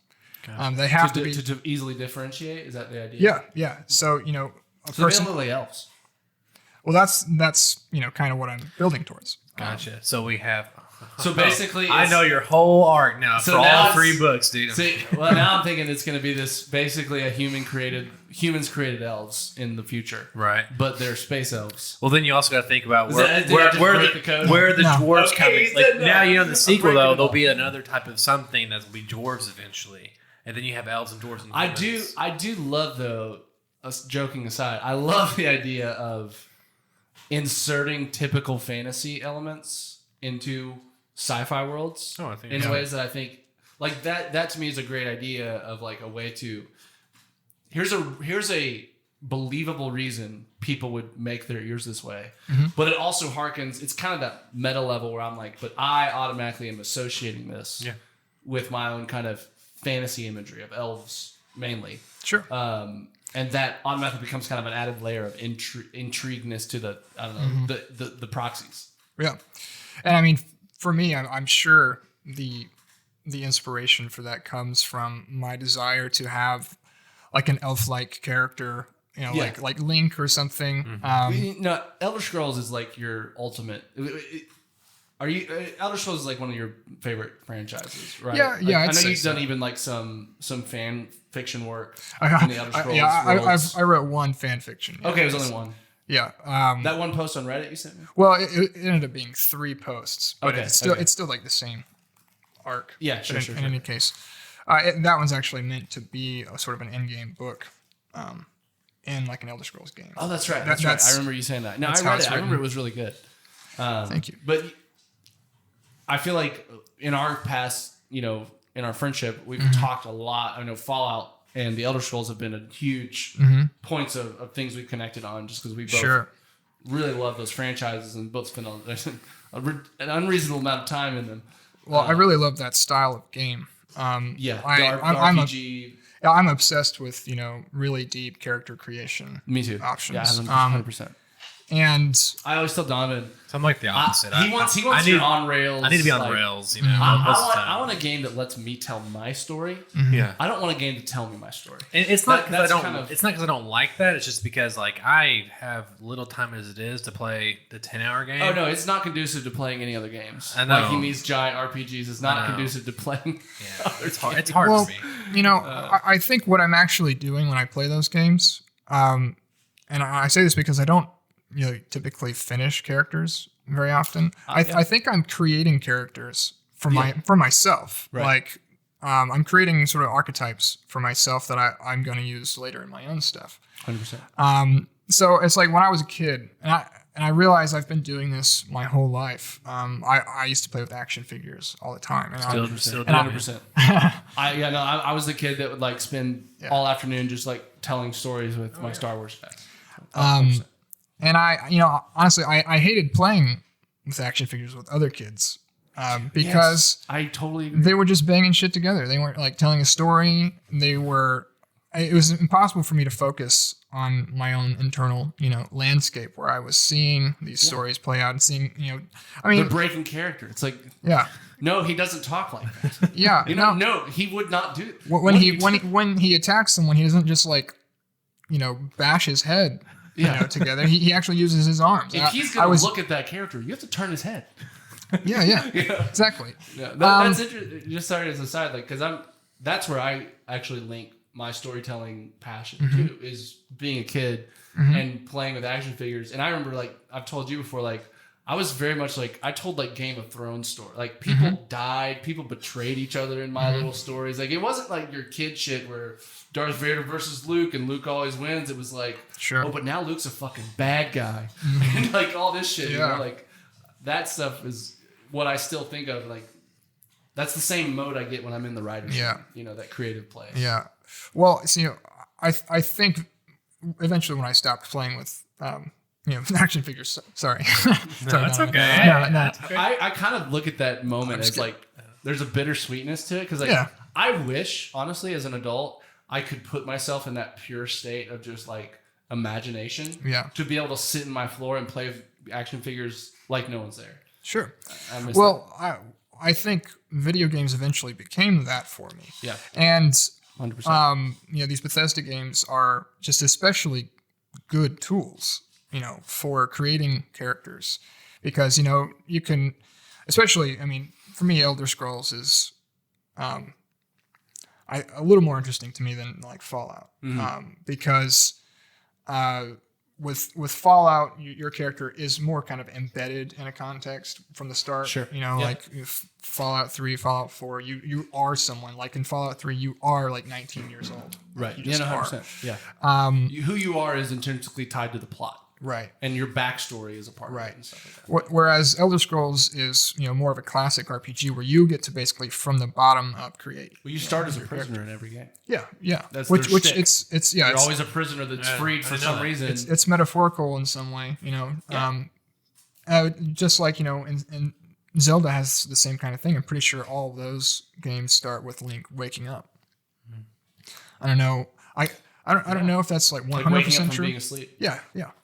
They have to be to easily differentiate. Is that the idea? yeah. So a So they person. don't look like elves. Well, that's kind of what I'm building towards. Gotcha. So we have. So basically, I it's- know your whole arc now So for now all it's- 3 books, dude. See, well, now I'm thinking it's going to be this basically a humans created elves in the future, Right. But they're space elves. Well, then you also got to think about Is where that- did I just break the code? the No. dwarves Okay, coming. he Like said no. now, in the sequel breaking though, it there'll all. be another type of something that will be dwarves eventually, and then you have elves and dwarves. And I humans. do love though. Us joking aside, I love the idea of inserting typical fantasy elements into sci-fi worlds Oh, I think in so. ways that I think like that to me is a great idea of like a way to here's a believable reason people would make their ears this way, but it also harkens. It's kind of that meta level where I'm like, but I automatically am associating this with my own kind of fantasy imagery of elves mainly. Sure. And that automatically becomes kind of an added layer of intrigueness to the I don't know the proxies. Yeah, and I mean, for me, I'm sure the inspiration for that comes from my desire to have like an elf-like character, like Link or something. No, Elder Scrolls is like your ultimate. Are you Elder Scrolls is like one of your favorite franchises, right? Yeah, yeah, I I'd know say you've so. done even like some fan fiction work I, in the Elder Scrolls worlds. I wrote one fan fiction. Yeah. Okay, it was only one. Yeah. That one post on Reddit you sent me. Well, it ended up being 3 posts, but Okay, it's still like the same arc. Yeah, But sure, in, sure, in sure. any case, that one's actually meant to be a sort of an endgame book, in like an Elder Scrolls game. Oh, that's right. That- That's right. that's- I remember you saying that. No, that's I how read it's it. I remember written. it was really good. Thank you. But I feel like in our past, in our friendship, we've talked a lot. I know Fallout and the Elder Scrolls have been a huge points of things we've connected on just because we both Sure. really love those franchises and both spent an unreasonable amount of time in them. Well, I really love that style of game. Yeah, the I'm RPG. I'm obsessed with really deep character creation. Me too. Options. Yeah, 100%. And I always tell Donovan, So I'm like the opposite. he wants I your need, on rails. I need to be on like, the rails. I, most of the time. I want a game that lets me tell my story. Yeah. I don't want a game to tell me my story. And it's not because I That's don't. kind of- It's not because I don't like that. It's just because like I have little time as it is to play the 10-hour game. Oh no, it's not conducive to playing any other games. I know. Like in these giant RPGs, it's not I know. conducive to playing. Yeah, it's hard. It's hard well, for me. I think what I'm actually doing when I play those games, and I say this because I don't typically finish characters very often. I think I'm creating characters for myself. Right. Like I'm creating sort of archetypes for myself that I'm going to use later in my own stuff. 100%. So it's like when I was a kid, and I realize I've been doing this my whole life. I used to play with action figures all the time. And Still and I- doing it. 100%. I was the kid that would like spend all afternoon just like telling stories with my Star Wars guys. And honestly, I hated playing with action figures with other kids because I totally agree. they were just banging shit together. They weren't like telling a story. It was impossible for me to focus on my own internal, landscape where I was seeing these stories play out and seeing, They're breaking character. It's like, yeah, no, he doesn't talk like that. yeah, No, he would not do it. when he attacks someone, he doesn't just like, bash his head, together. He actually uses his arms. If he's going to look at that character, you have to turn his head. Yeah, exactly. Yeah, that's interesting. Just sorry as an aside, because that's where I actually link my storytelling passion too, is being a kid and playing with action figures. And I remember, I've told you before, I was very much I told Game of Thrones story. People died, people betrayed each other in my little stories. It wasn't your kid shit where Darth Vader versus Luke and Luke always wins. It was sure. Oh, but now Luke's a fucking bad guy. And all this shit, that stuff is what I still think of. That's the same mode I get when I'm in the writer's room, that creative place. Yeah. Well, I think eventually when I stopped playing with, action figures, sorry. That's okay. No. I kind of look at that moment as there's a bittersweetness to it. Because I wish, honestly, as an adult, I could put myself in that pure state of just imagination. Yeah. To be able to sit in my floor and play with action figures like no one's there. Sure. I miss that. I think video games eventually became that for me. Yeah. And 100%. These Bethesda games are just especially good tools, for creating characters, because you can, especially, for me, Elder Scrolls is a little more interesting to me than Fallout, because with Fallout, your character is more kind of embedded in a context from the start. Sure. Fallout 3, Fallout 4, you are someone. In Fallout 3, you are 19 years old. Right. You just 100%. Yeah. Who you are is intrinsically tied to the plot. Right. And your backstory is a part of it and stuff like that. Whereas Elder Scrolls is, more of a classic RPG where you get to basically from the bottom up create. Well, you start as a prisoner in every game. Yeah. That's which their shtick. it's You're always a prisoner that's freed for some reason. It's metaphorical in some way, just like, in Zelda has the same kind of thing. I'm pretty sure all those games start with Link waking up. I don't know. I don't know if that's 100% waking up from true. being asleep. Yeah.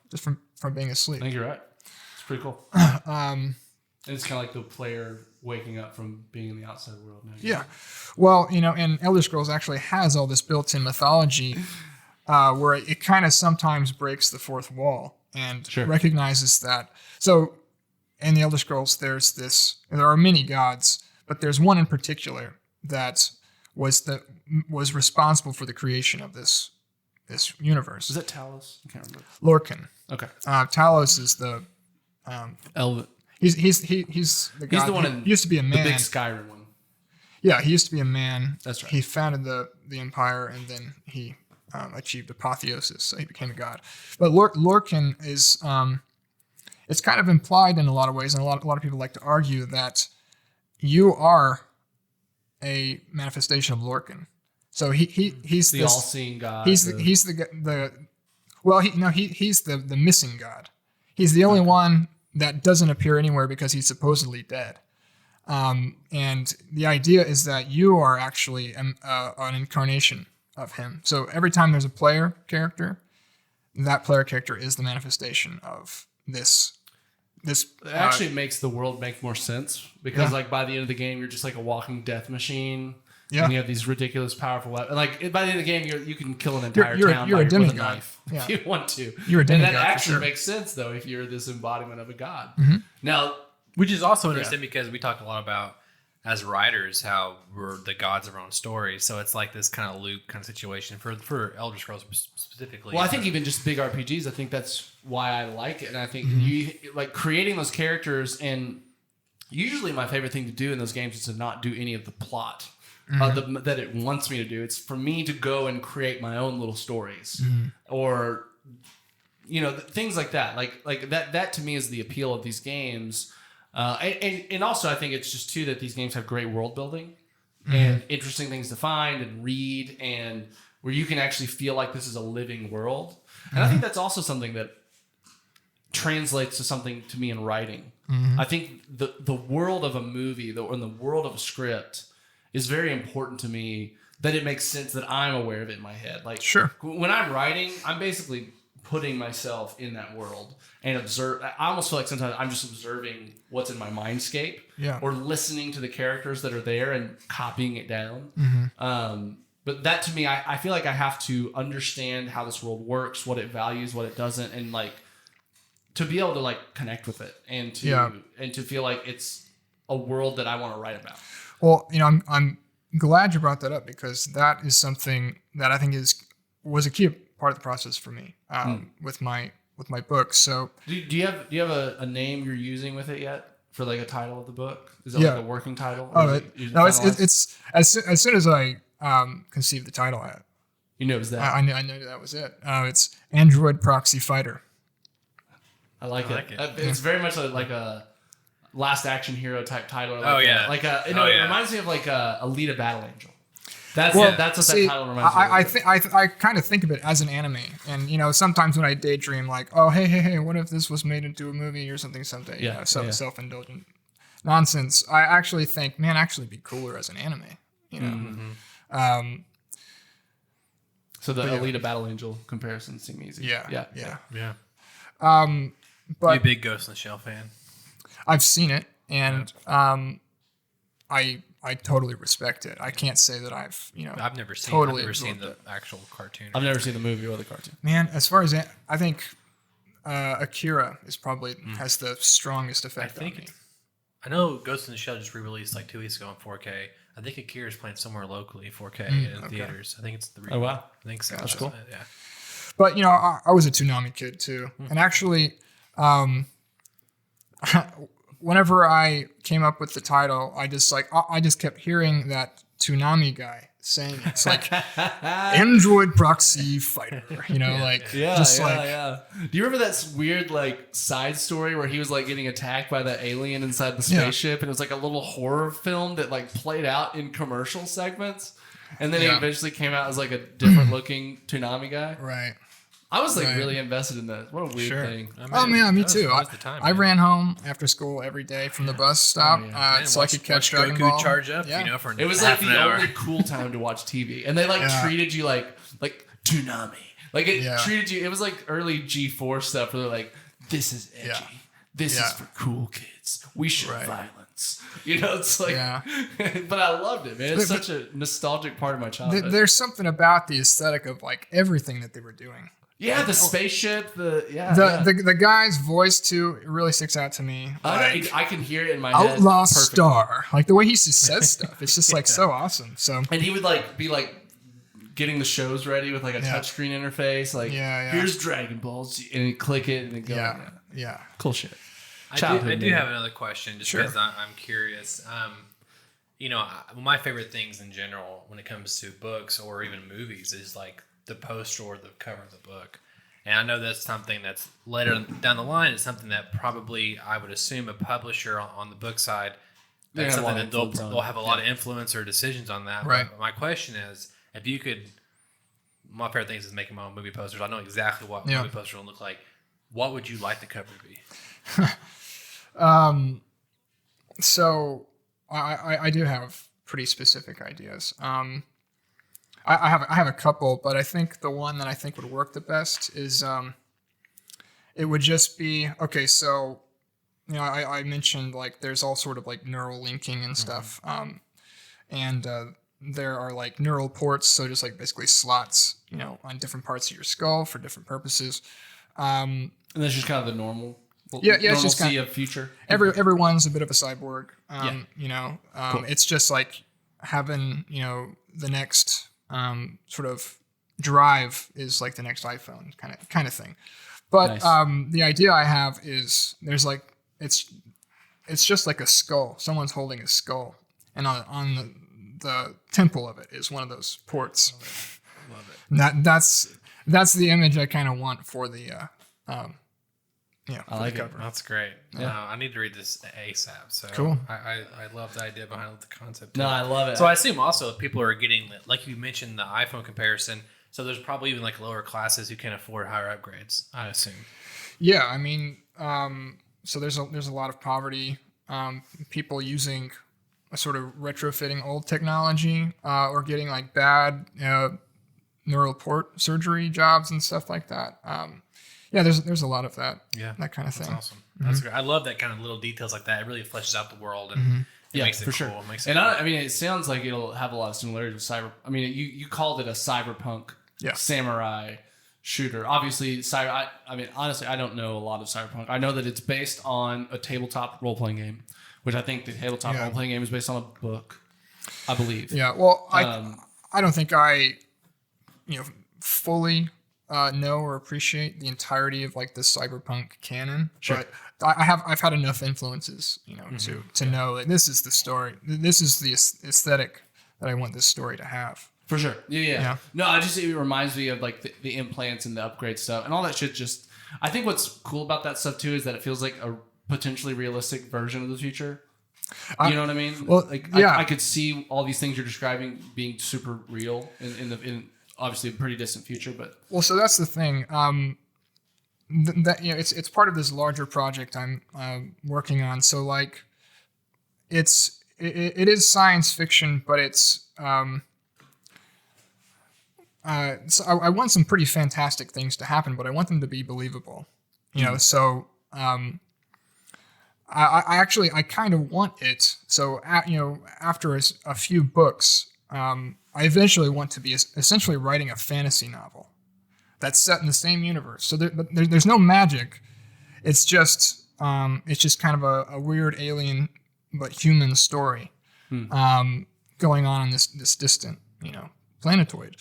Just from being asleep. I think you're right. It's pretty cool. And it's kind of like the player waking up from being in the outside world now. Yeah. Well, and Elder Scrolls actually has all this built-in mythology where it kind of sometimes breaks the fourth wall and recognizes that. So in the Elder Scrolls, there are many gods, but there's one in particular that was responsible for the creation of this universe. Is that Talos? I can't remember. Lorcan. Okay. Talos is the Elven. He's the god. He's the one he used to be a man. The big Skyrim one. Yeah, he used to be a man. That's right. He founded the empire, and then he achieved apotheosis, so he became a god. But Lorcan is it's kind of implied in a lot of ways, and a lot of people like to argue that you are a manifestation of Lorcan. So he's the all-seeing god. He's the missing god. He's the only one that doesn't appear anywhere because he's supposedly dead. And the idea is that you are actually an incarnation of him. So every time there's a player character, that player character is the manifestation of this. It actually makes the world make more sense because by the end of the game, you're just like a walking death machine. Yeah. And you have these ridiculous, powerful weapons. By the end of the game, you can kill an entire town with a knife if you want to. You're a demigod. And that actually makes sense, though, if you're this embodiment of a god. Mm-hmm. Now, which is also interesting because we talk a lot about, as writers, how we're the gods of our own stories. So it's like this kind of loop kind of situation for Elder Scrolls specifically. Well, I think even just big RPGs, I think that's why I like it. And I think you creating those characters, and usually my favorite thing to do in those games is to not do any of the plot. That it wants me to do. It's for me to go and create my own little stories, or things like that. Like that to me is the appeal of these games, and also I think it's just too that these games have great world building and interesting things to find and read, and where you can actually feel like this is a living world. And I think that's also something that translates to something to me in writing. I think the world of a movie, or the world of a script, is very important to me. That it makes sense that I'm aware of it in my head. Like, Sure. When I'm writing, I'm basically putting myself in that world and observe. I almost feel like sometimes I'm just observing what's in my mindscape, or listening to the characters that are there and copying it down. But that to me, I feel like I have to understand how this world works, what it values, what it doesn't, and like to be able to like connect with it and to feel like it's a world that I want to write about. Well, I'm glad you brought that up because that is something that I think was a key part of the process for me with my book. So do you have a name you're using with it yet for like a title of the book? Is it like a working title? It's as soon as I conceived the title, you know it was that. I knew that was it. It's Android Proxy Fighter. I like it. It's very much like a Last Action Hero type title. It reminds me of like a Alita Battle Angel. That's what that title reminds me of. I kind of think of it as an anime, and sometimes when I daydream, like, oh hey, what if this was made into a movie or something someday? Self-indulgent nonsense. I actually think, man, actually be cooler as an anime. So the Alita Battle Angel comparison seem easy. Yeah. But you a big Ghost in the Shell fan? I've seen it, and I totally respect it. I can't say that I've I've never seen the actual cartoon. I've never seen the movie or the cartoon. Man, as far as I think Akira is probably has the strongest effect on me. I know Ghost in the Shell just re-released like 2 weeks ago in 4K. I think Akira is playing somewhere locally 4K in theaters. I think it's the Oh wow, I think so. That's cool. Yeah. But I was a Toonami kid too, and actually, whenever I came up with the title, I just kept hearing that Toonami guy saying it. It's like Android Proxy Fighter, Do you remember that weird like side story where he was like getting attacked by that alien inside the spaceship, and it was like a little horror film that like played out in commercial segments, and then he eventually came out as like a different looking Toonami guy. Right. I was like really invested in that. What a weird thing. Me too. I ran home after school every day from the bus stop so I could catch Dragon Ball. Charge up, for it was like the only cool time to watch TV, and they like treated you like Toonami. Like it treated you. It was like early G4 stuff where they're like, "This is edgy. This is for cool kids. We show violence." It's like, but I loved it, man. It's such a nostalgic part of my childhood. There's something about the aesthetic of like everything that they were doing. Yeah, the spaceship, the guy's voice too, it really sticks out to me. I can hear it in my head. Outlaw Star, like the way he just says stuff, it's just like so awesome. So, and he would like be like getting the shows ready with like a touchscreen interface, like here's Dragon Balls, and you click it and it goes. Yeah, cool shit. I do have another question, just because I'm curious. My favorite things in general when it comes to books or even movies is like the poster or the cover of the book. And I know that's something that's later down the line. It's something that probably I would assume a publisher on the book side, that's something that they'll have a lot of influence or decisions on that. Right. But my question is, if you could, my favorite things is making my own movie posters. I know exactly what movie posters will look like. What would you like the cover to be? So I do have pretty specific ideas. I have a couple, but I think the one that I think would work the best is it would just be okay. So I mentioned like there's all sort of like neural linking and stuff, and there are like neural ports, so just like basically slots, on different parts of your skull for different purposes. And that's just kind of the normal. It's just kind of future. Everyone's a bit of a cyborg. Cool. It's just like having the next sort of drive is like the next iPhone kind of thing. But nice. The idea I have is there's like it's just like a skull. Someone's holding a skull, and on the temple of it is one of those ports. Love it. That's the image I kind of want for the I like the cover. That's great. Yeah. I need to read this ASAP. So cool. I love the idea behind the concept. No, I love it. So I assume also if people are getting, like you mentioned, the iPhone comparison. So there's probably even like lower classes who can't afford higher upgrades, I assume. Yeah, I mean, so there's a lot of poverty. People using a sort of retrofitting old technology, or getting like bad neural port surgery jobs and stuff like that. Yeah, there's a lot of that. Yeah, that kind of thing. That's awesome. That's great. I love that kind of little details like that. It really fleshes out the world and it makes it for cool. sure. It makes it And cool. I mean, it sounds like it'll have a lot of similarities with cyber. I mean, you called it a cyberpunk samurai shooter. Obviously, I mean, honestly, I don't know a lot of cyberpunk. I know that it's based on a tabletop role playing game, which I think the tabletop role playing game is based on a book, I believe. Yeah. Well, I don't think I fully know or appreciate the entirety of like the cyberpunk canon, but I've had enough influences, to know that this is the story, this is the aesthetic that I want this story to have. For sure. Yeah. No, it reminds me of like the implants and the upgrade stuff and all that shit. Just, I think what's cool about that stuff too is that it feels like a potentially realistic version of the future. You know what I mean? Well, like yeah. I could see all these things you're describing being super real in obviously a pretty distant future, but well, so that's the thing. That it's part of this larger project I'm working on. So like, it is science fiction, but it's so I want some pretty fantastic things to happen, but I want them to be believable. So I kind of want it. So after a few books, I eventually want to be essentially writing a fantasy novel that's set in the same universe. So there's no magic. It's just kind of a weird alien but human story going on in this distant planetoid,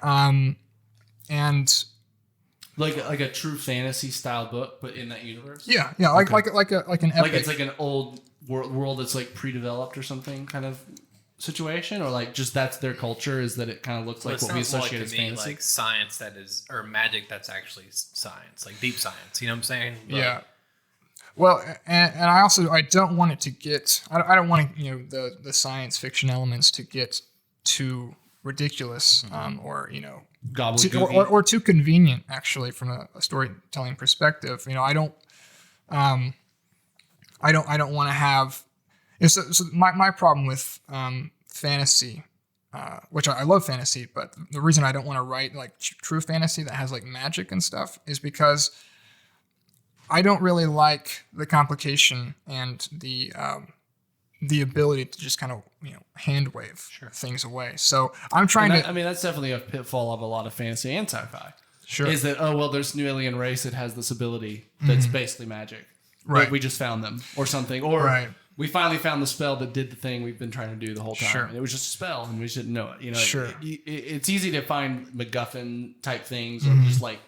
and like a true fantasy style book, but in that universe. Yeah, like an epic. Like it's like an old world that's like pre-developed or something kind of situation, or like just that's their culture, is that it kind of looks like what we associate as fantasy, like science that is, or magic that's actually science, like deep science. You know what I'm saying? Yeah. Well, and I don't want it to get. I don't want the science fiction elements to get too ridiculous, or gobbledygook, or too convenient. Actually, from a storytelling perspective, I don't want to have. So my problem with fantasy, which I love fantasy, but the reason I don't want to write like true fantasy that has like magic and stuff is because I don't really like the complication and the ability to just kind of hand wave things away. So I'm trying to. I mean, that's definitely a pitfall of a lot of fantasy and sci-fi. Sure. Is that there's a new alien race that has this ability that's basically magic. Right. We just found them or something, or right. We finally found the spell that did the thing we've been trying to do the whole time. Sure. And it was just a spell, and we just didn't know it. Sure. It's easy to find MacGuffin type things, or just like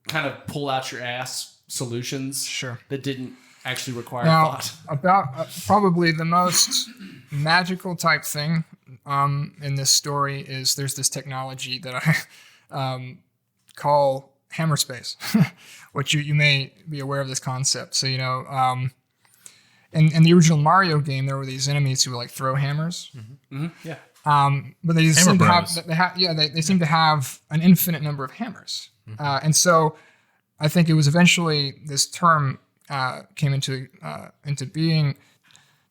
kind of pull out your ass solutions. Sure. That didn't actually require thought. About probably the most magical type thing in this story is there's this technology that I call hammer space, which you may be aware of this concept. So in the original Mario game, there were these enemies who would like throw hammers. Yeah. But they seem to have they seem to have an infinite number of hammers, and so I think it was eventually this term came into being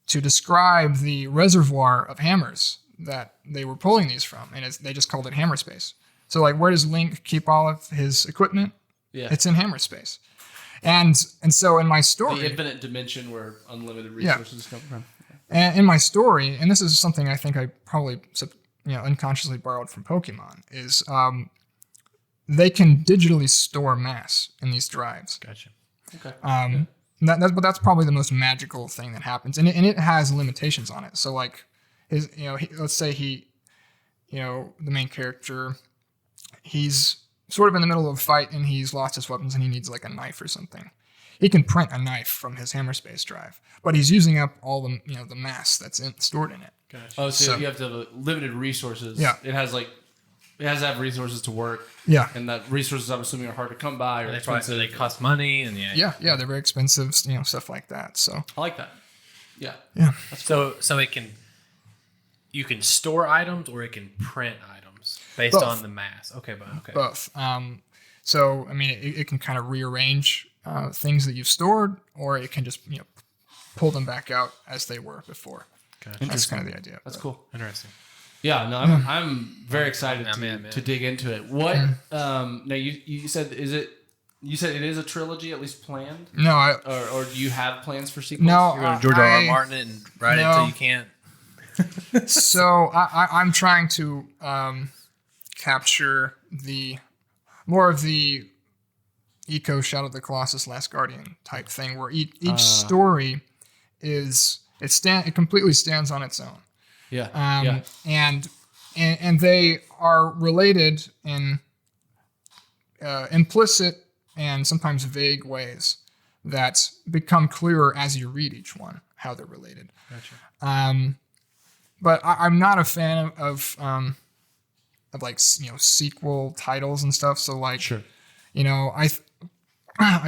to describe the reservoir of hammers that they were pulling these from, and they just called it hammer space. So like, where does Link keep all of his equipment? Yeah. It's in hammer space. And so in my story, the infinite dimension where unlimited resources come from. And in my story, and this is something I think I probably unconsciously borrowed from Pokemon, is they can digitally store mass in these drives. Gotcha. Okay. But that's probably the most magical thing that happens, and it has limitations on it. So like, let's say the main character, he's sort of in the middle of a fight and he's lost his weapons and he needs like a knife or something. He can print a knife from his hammer space drive, but he's using up all the the mass that's stored in it. Gotcha. Oh, so you have to have limited resources. Yeah. It has to have resources to work. Yeah. And that resources, I'm assuming, are hard to come by or expensive. They cost money and Yeah, they're very expensive, stuff like that. So I like that. Yeah. So you can store items or it can print items. Based Both. on the mass. Okay, but okay. Both. So I mean, it can kind of rearrange things that you've stored, or it can just pull them back out as they were before. Gotcha. That's kind of the idea. That's but- cool. Interesting. Yeah, no, I'm very excited I'm in. to dig into it. What? Now you said you said it is a trilogy at least planned, No, or do you have plans for sequels? no. You're going to George R. R. Martin it and write it no. until you can't. So I'm trying to capture more of the Eco Shadow of the Colossus Last Guardian type thing, where each story it completely stands on its own. Yeah. And they are related in implicit and sometimes vague ways that become clearer as you read each one, how they're related. Gotcha. But I'm not a fan of like sequel titles and stuff. So like, Sure. I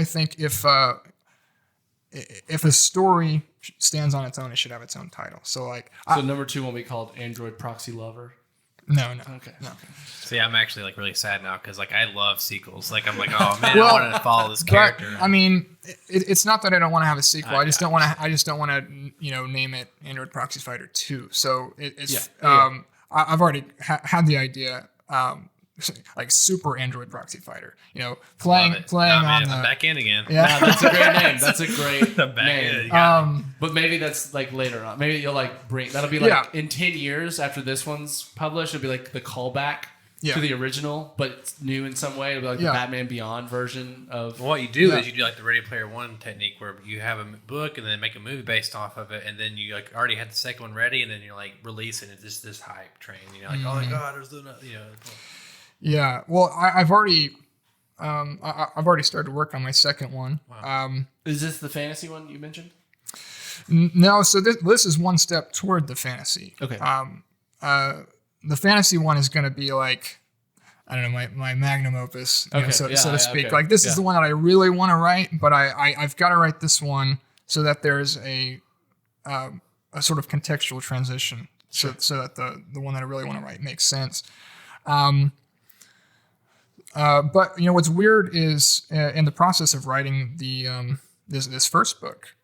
think if a story stands on its own, it should have its own title. So like, So number 2 won't be called Android Proxy Lover. no. Okay. No. See, I'm actually like really sad now because like I love sequels. Like I'm like, oh man, Well, I want to follow this But character. I mean, it's not that I don't want to have a sequel. I just I don't want to. I just don't want to, name it Android Proxy Fighter 2. So it's. Yeah. I've already had the idea. Like Super Android Proxy Fighter. Playing Love it. on man, the. I'm back in again. Yeah. That's a great name. That's a great I'm back in. name. You got it. But maybe that's like later on. Maybe you'll like that'll be like Yeah. in 10 years after this one's published, it'll be like the callback Yeah. to the original, but it's new in some way. It'll be like Yeah. the Batman Beyond version of. Well, what you do Yeah. is you do like the Ready Player One technique, where you have a book and then make a movie based off of it, and then you like already had the second one ready, and then you're like releasing it. It's this hype train, like oh my god, there's the Yeah. Well, I've already. I've already started work on my second one. Wow. Is this the fantasy one you mentioned? No, so this is one step toward the fantasy. Okay. The fantasy one is going to be like, I don't know, my magnum opus, so to speak. okay. Like this is Yeah. the one that I really want to write, but I've got to write this one so that there's a sort of contextual transition, so that the one that I really want to write makes sense. But what's weird is in the process of writing the this first book,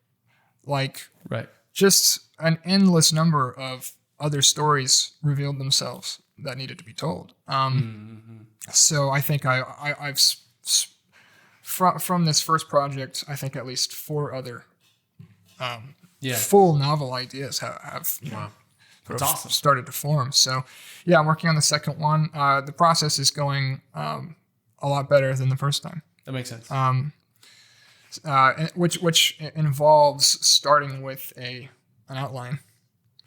like Right. just an endless number of other stories revealed themselves that needed to be told. So I think I've from this first project, I think at least 4 other full novel ideas have Wow. sort That's of awesome. started to form. So yeah, I'm working on the second one. The process is going a lot better than the first time. That makes sense. Which involves starting with an outline.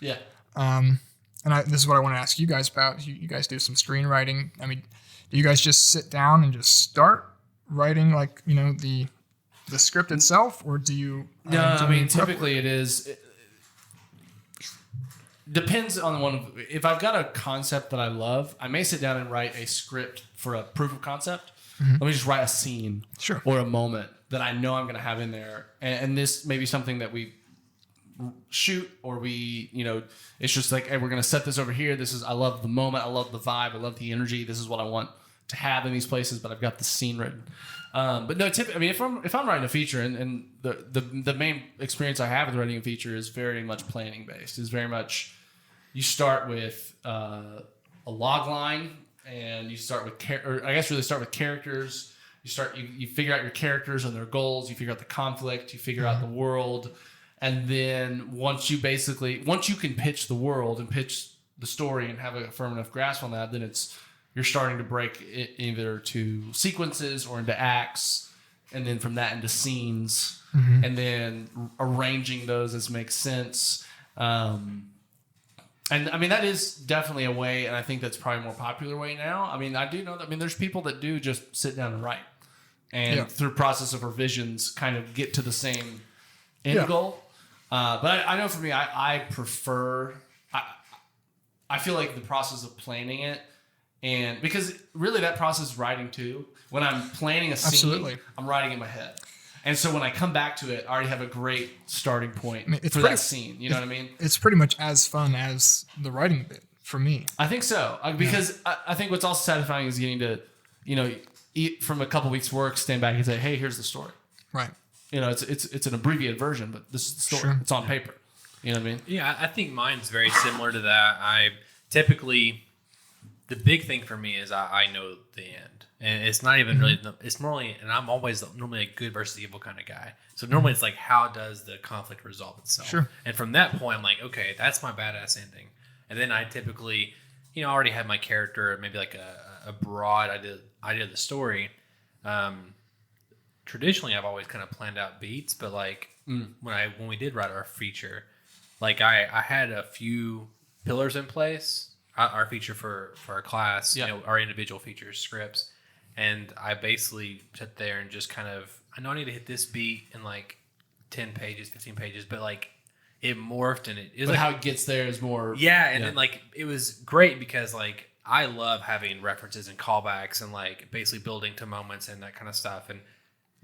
yeah. This is what I want to ask you guys about. You guys do some screenwriting. I mean, do you guys just sit down and just start writing like the script itself, or do you? No, do I mean any prep typically it is. It depends on one. If I've got a concept that I love, I may sit down and write a script for a proof of concept. Let me just write a scene, Sure. or a moment that I know I'm going to have in there, and this may be something that we shoot, or we, it's just like, hey, we're going to set this over here. I love the moment, I love the vibe, I love the energy. This is what I want to have in these places, but I've got the scene written. But no, I mean, if I'm writing a feature, and the main experience I have with writing a feature is very much planning based. Is very much you start with a log line, and you start with really start with characters. You figure out your characters and their goals. You figure out the conflict. You figure out the world, and then once you can pitch the world and pitch the story and have a firm enough grasp on that, then you're starting to break it either to sequences or into acts, and then from that into scenes, and then arranging those as makes sense. And I mean, that is definitely a way, and I think that's probably a more popular way now. I mean, I do know that, there's people that do just sit down and write, and through process of revisions kind of get to the same end goal. But I know for me, I prefer, I feel like the process of planning it, and because really that process is writing too. When I'm planning a scene, Absolutely. I'm writing in my head. And so when I come back to it, I already have a great starting point it's for pretty- that scene. You know what I mean? It's pretty much as fun as the writing bit for me. I think so because I think what's also satisfying is getting to, eat from a couple weeks work, stand back and say, hey, here's the story. Right. It's an abbreviated version, but this is the story. Sure. It's on paper. You know what I mean? Yeah, I think mine's very similar to that. I typically, the big thing for me is I know the end. And it's not even really, it's normally, and I'm always normally a good versus evil kind of guy. So normally it's like, how does the conflict resolve itself? Sure. And from that point, I'm like, okay, that's my badass ending. And then I typically, already had my character, maybe like a broad idea of the story. Traditionally, I've always kind of planned out beats, but like when we did write our feature, like I had a few pillars in place. Our feature for our class, our individual features, scripts, and I basically sat there and just kind of, I know I need to hit this beat in like 10 pages, 15 pages, but like it morphed and it is But like how it gets there is more. and then like it was great because like I love having references and callbacks and like basically building to moments and that kind of stuff, and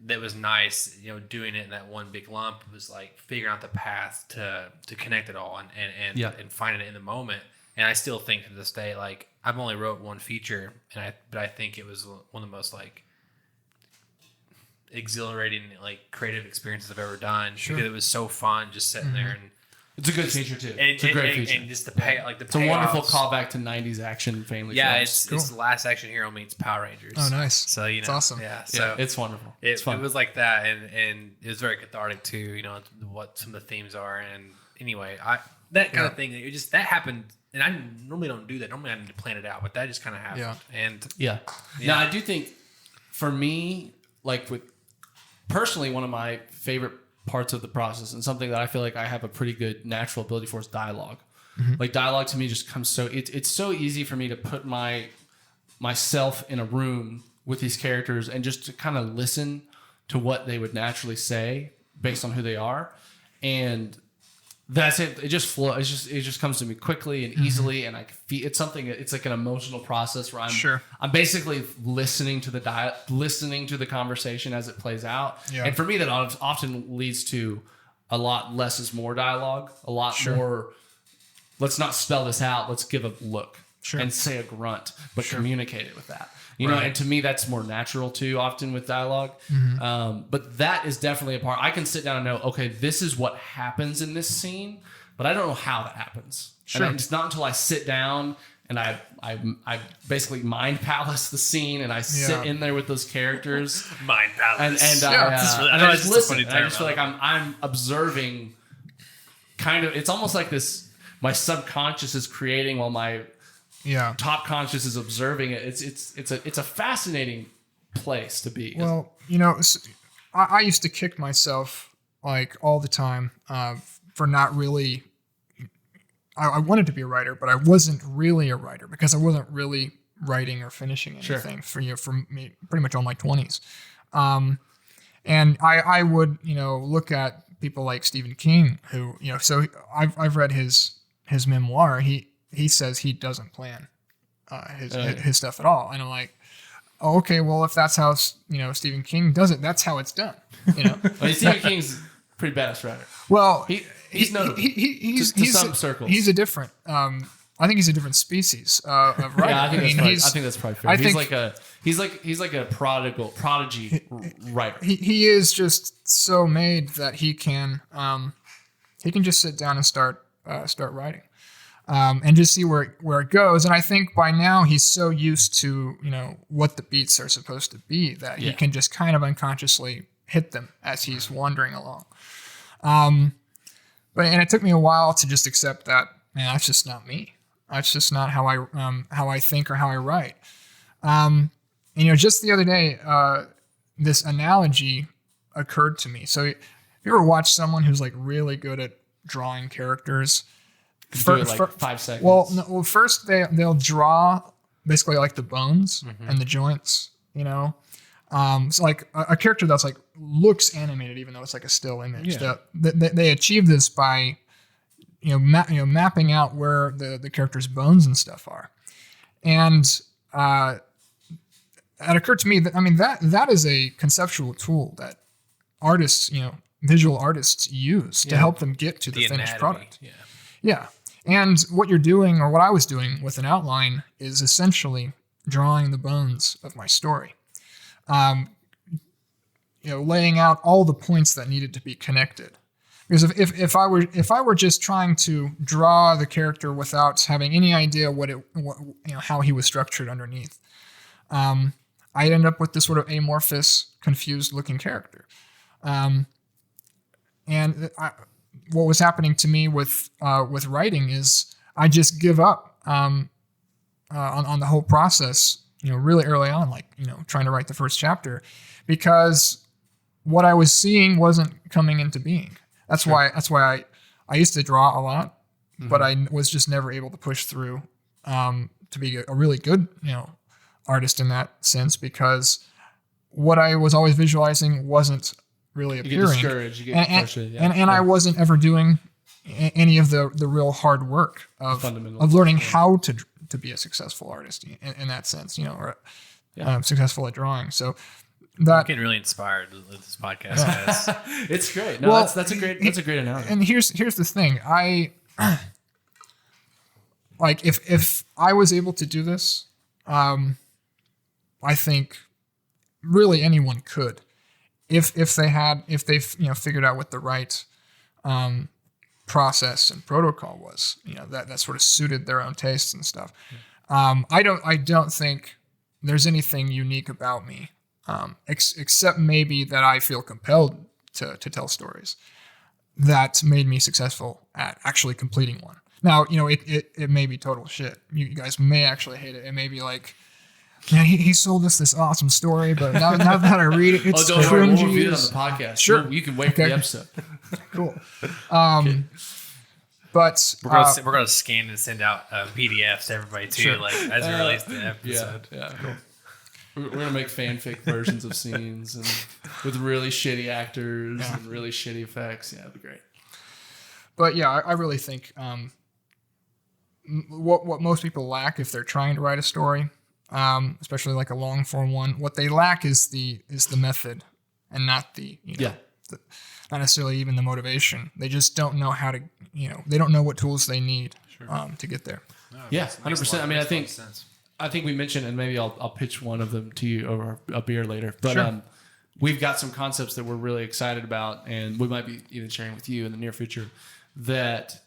that was nice, doing it in that one big lump. It was like figuring out the path to connect it all and finding it in the moment. And I still think to this day, like I've only wrote one feature, but I think it was one of the most like exhilarating, like creative experiences I've ever done. Sure. Because it was so fun just sitting there and. It's a good feature too. It's a great feature. And just the pay, like the it's a wonderful callback to 90s action family films. It's the Last Action Hero meets Power Rangers. Oh, nice. So it's awesome. Yeah, so it's wonderful. It's fun. It was like that, and it was very cathartic too. What some of the themes are, and anyway, that kind of thing. It just that happened, and I normally don't do that. Normally, I need to plan it out, but that just kind of happened. Yeah. And Now I do think, for me, like with personally, one of my favorite parts of the process and something that I feel like I have a pretty good natural ability for is dialogue. Like dialogue to me just comes it's so easy for me to put myself in a room with these characters and just to kind of listen to what they would naturally say based on who they are, and that's it. It just flows. It just comes to me quickly and easily, and I feel it's something. It's like an emotional process where I'm basically listening to the conversation as it plays out. Yeah. And for me, that often leads to a lot less is more dialogue. A lot more. Let's not spell this out. Let's give a look and say a grunt, but communicate it with that. You know, and to me, that's more natural too, often with dialogue. But that is definitely a part. I can sit down and know, okay, this is what happens in this scene, but I don't know how that happens. Sure. And it's not until I sit down and I basically mind palace the scene and I sit in there with those characters. Mind palace. And I just listen. And I just feel like I'm observing kind of, it's almost like this, my subconscious is creating while my top conscious is observing it. It's a fascinating place to be. Well, I used to kick myself like all the time for not really. I wanted to be a writer, but I wasn't really a writer because I wasn't really writing or finishing anything for me pretty much all my 20s. And I would look at people like Stephen King, who so I've read his memoir. He says he doesn't plan his stuff at all, and I'm like, oh, okay, well, if that's how Stephen King does it, that's how it's done. Well, Stephen King's a pretty badass writer. Well, he's notable. He's some circles. He's a different. I think he's a different species of writer. Yeah, I think that's probably fair. He's like a prodigy writer. He is just so made that he can just sit down and start writing. And just see where it goes. And I think by now he's so used to, what the beats are supposed to be that he can just kind of unconsciously hit them as he's wandering along. But it took me a while to just accept that, man, that's just not me. That's just not how I think or how I write. Just the other day, this analogy occurred to me. So you ever watch someone who's like really good at drawing characters? Do it like 5 seconds. Well, first they'll draw basically like the bones and the joints, It's like a character that's like looks animated, even though it's like a still image. Yeah. They achieve this by, mapping out where the character's bones and stuff are, and it occurred to me that that is a conceptual tool that artists, visual artists use to help them get to the finished product. Yeah. And what you're doing, or what I was doing with an outline, is essentially drawing the bones of my story. Laying out all the points that needed to be connected. Because if I were just trying to draw the character without having any idea how he was structured underneath, I'd end up with this sort of amorphous, confused-looking character. What was happening to me with writing is I just give up on the whole process. Really early on, trying to write the first chapter, because what I was seeing wasn't coming into being. That's why I used to draw a lot, but I was just never able to push through to be a really good artist in that sense, because what I was always visualizing wasn't really appearing. You get discouraged. You get frustrated. And I wasn't ever doing any of the real hard work of learning how to be a successful artist in that sense, or successful at drawing. So I'm getting really inspired with this podcast, guys. It's great. No, that's a great analogy. And here's the thing. I if I was able to do this, I think really anyone could, if they figured out what the right process and protocol was, that sort of suited their own tastes and stuff. I don't think there's anything unique about me, except maybe that I feel compelled to tell stories that made me successful at actually completing one. Now, it may be total shit. You guys may actually hate it. It may be like, man, he sold us this awesome story, but now that I read it, it's don't worry, we'll cringy. review it on the podcast. Sure. You can wait for the episode. Cool. But we're gonna scan and send out PDFs to everybody too, Sure. as we release the episode. Yeah. Cool. We're gonna make fanfic versions of scenes and with really shitty actors and really shitty effects. Yeah, it'd be great. But yeah, I really think what most people lack if they're trying to write a story, especially like a long form one, what they lack is the method, and not not necessarily even the motivation. They just don't know how to, they don't know what tools they need to get there. No, Yeah, 100%. I mean, I think we mentioned, and maybe I'll pitch one of them to you over a beer later. But Sure. We've got some concepts that we're really excited about, and we might be even sharing with you in the near future, that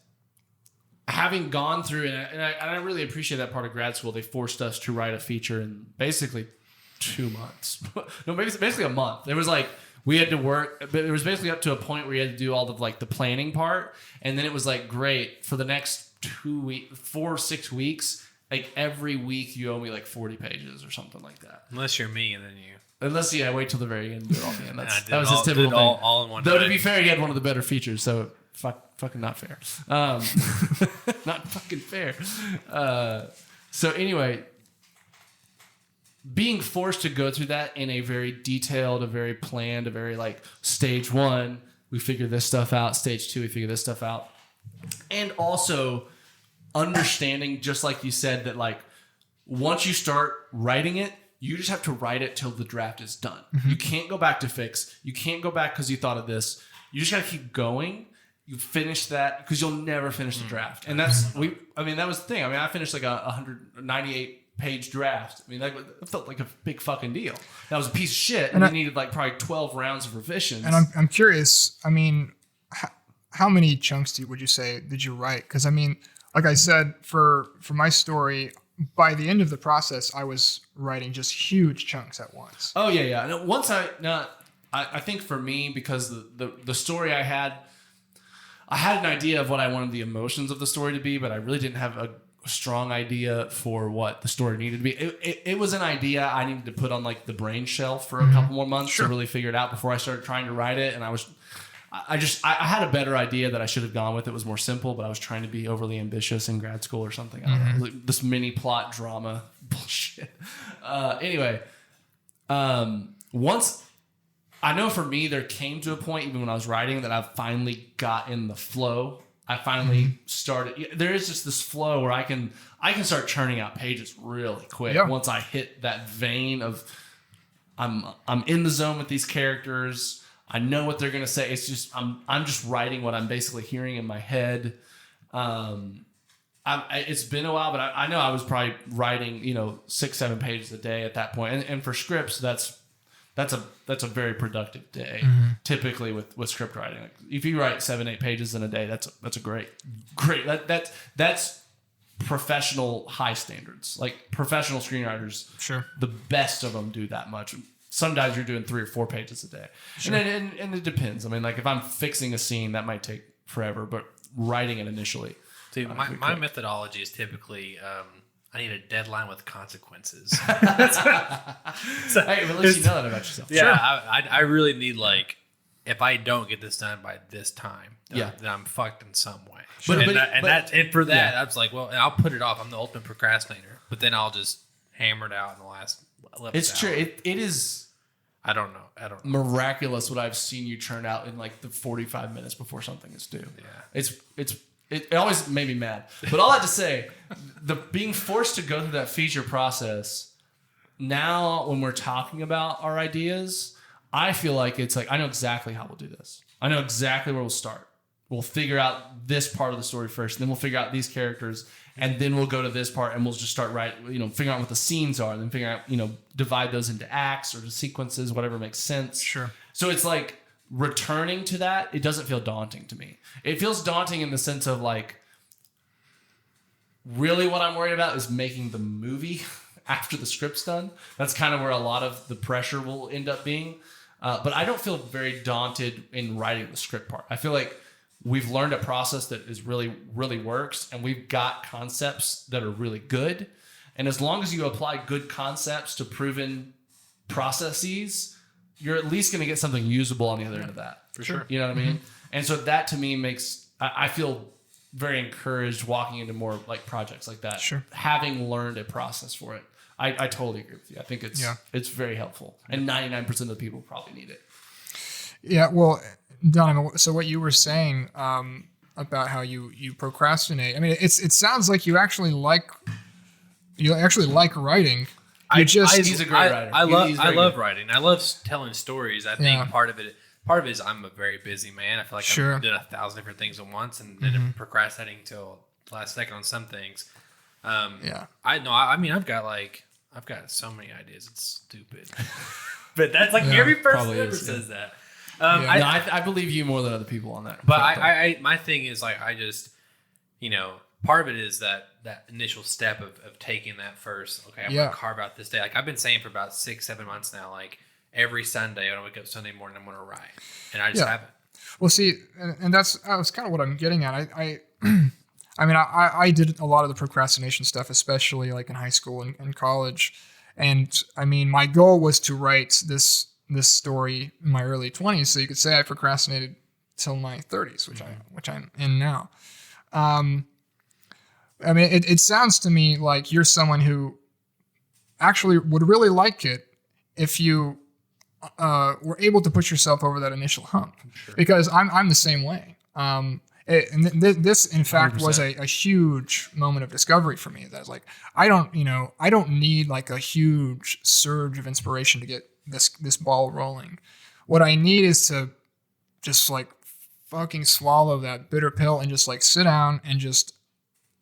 having gone through, and I really appreciate that part of grad school, they forced us to write a feature in basically 2 months. No, basically a month. It was like we had to work, but it was basically up to a point where you had to do all of the planning part, and then it was like, great, for the next 4 or 6 weeks, like every week you owe me like 40 pages or something like that. Unless you're me, and then you. Unless wait till the very end. Do it all the end. That was all, his typical thing. All in one. Though day. to be fair, he had one of the better features, so fucking not fair. Not fucking fair. So anyway, being forced to go through that in a very detailed, a very planned, a very like stage 1, we figure this stuff out. Stage 2, we figure this stuff out, and also understanding, just like you said, that like once you start writing it, you just have to write it till the draft is done. You can't go back to fix. You can't go back because you thought of this. You just got to keep going. You finish that because you'll never finish the draft. And that was the thing. I mean, I finished like a 198 page draft. I mean, that felt like a big fucking deal. That was a piece of shit. And I needed like probably 12 rounds of revisions. And I'm curious, I mean, how many chunks would you say did you write? Because I mean, like I said, for my story, by the end of the process, I was writing just huge chunks at once. Oh yeah. No, I think for me, because the story I had an idea of what I wanted the emotions of the story to be, but I really didn't have a strong idea for what the story needed to be. It was an idea I needed to put on like the brain shelf for a couple more months to really figure it out before I started trying to write it. And I had a better idea that I should have gone with. It was more simple, but I was trying to be overly ambitious in grad school or something. I don't know. This mini plot drama bullshit. Anyway, once I know for me, there came to a point, even when I was writing, that I finally got in the flow. I finally started. There is just this flow where I can start churning out pages really quick once I hit that vein of I'm in the zone with these characters. I know what they're gonna say. It's just I'm just writing what I'm basically hearing in my head, and It's been a while, but I know I was probably writing 6-7 pages a day at that point. And for scripts, that's a very productive day. Typically with script writing, like if you write 7-8 pages in a day, that's a great that's professional high standards. Like professional screenwriters, Sure. the best of them do that much. Sometimes you're doing 3 or 4 pages a day. Sure. And it depends. I mean, like if I'm fixing a scene, that might take forever, but writing it initially. See, my methodology is typically I need a deadline with consequences. Hey, but at least you know that about yourself. Yeah, sure. I really need, like, if I don't get this done by this time, then I'm fucked in some way. But For that, I was like, well, I'll put it off. I'm the ultimate procrastinator. But then I'll just hammer it out in the last 11 It's hours. true. It is I don't know. miraculous what I've seen you turn out in like the 45 minutes before something is due. Yeah. It always made me mad. But all that to say, the being forced to go through that feature process, now when we're talking about our ideas, I feel like it's like, I know exactly how we'll do this. I know exactly where we'll start. We'll figure out this part of the story first, and then we'll figure out these characters, and then we'll go to this part and we'll just start figuring out what the scenes are, and then figure out, divide those into acts or sequences, whatever makes sense. Sure. So it's like, returning to that, it doesn't feel daunting to me. It feels daunting in the sense of like, really what I'm worried about is making the movie after the script's done. That's kind of where a lot of the pressure will end up being. But I don't feel very daunted in writing the script part. I feel like we've learned a process that is really, really works, and we've got concepts that are really good. And as long as you apply good concepts to proven processes, you're at least going to get something usable on the other end of that. For sure. You know what I mean? And so that to me makes, I feel very encouraged walking into more like projects like that. Sure. Having learned a process for it. I totally agree with you. I think it's very helpful. And 99% of the people probably need it. Yeah, well, Donovan, so what you were saying about how you procrastinate, I mean, it sounds like you actually like writing. He's a great writer. I love writing. I love telling stories. I think part of it is I'm a very busy man. I feel like I'm doing 1,000 different things at once, and then procrastinating till the last second on some things. I've got so many ideas. It's stupid, but that's like every person ever says that. I believe you more than other people on that. But my thing is like, I just, part of it is that initial step of taking that first, okay, I'm going to carve out this day. Like I've been saying for about 6-7 months now, like every Sunday when I wake up Sunday morning, I'm going to write, and I just haven't. Well, see, and that's kind of what I'm getting at. I did a lot of the procrastination stuff, especially like in high school and college. And I mean, my goal was to write this story in my early 20s. So you could say I procrastinated till my 30s, which I'm in now. I mean, it sounds to me like you're someone who actually would really like it if you were able to put yourself over that initial hump. Sure. Because I'm the same way. This in fact 100%. Was a huge moment of discovery for me. That's like, I don't need like a huge surge of inspiration to get this ball rolling. What I need is to just like fucking swallow that bitter pill and just like sit down and just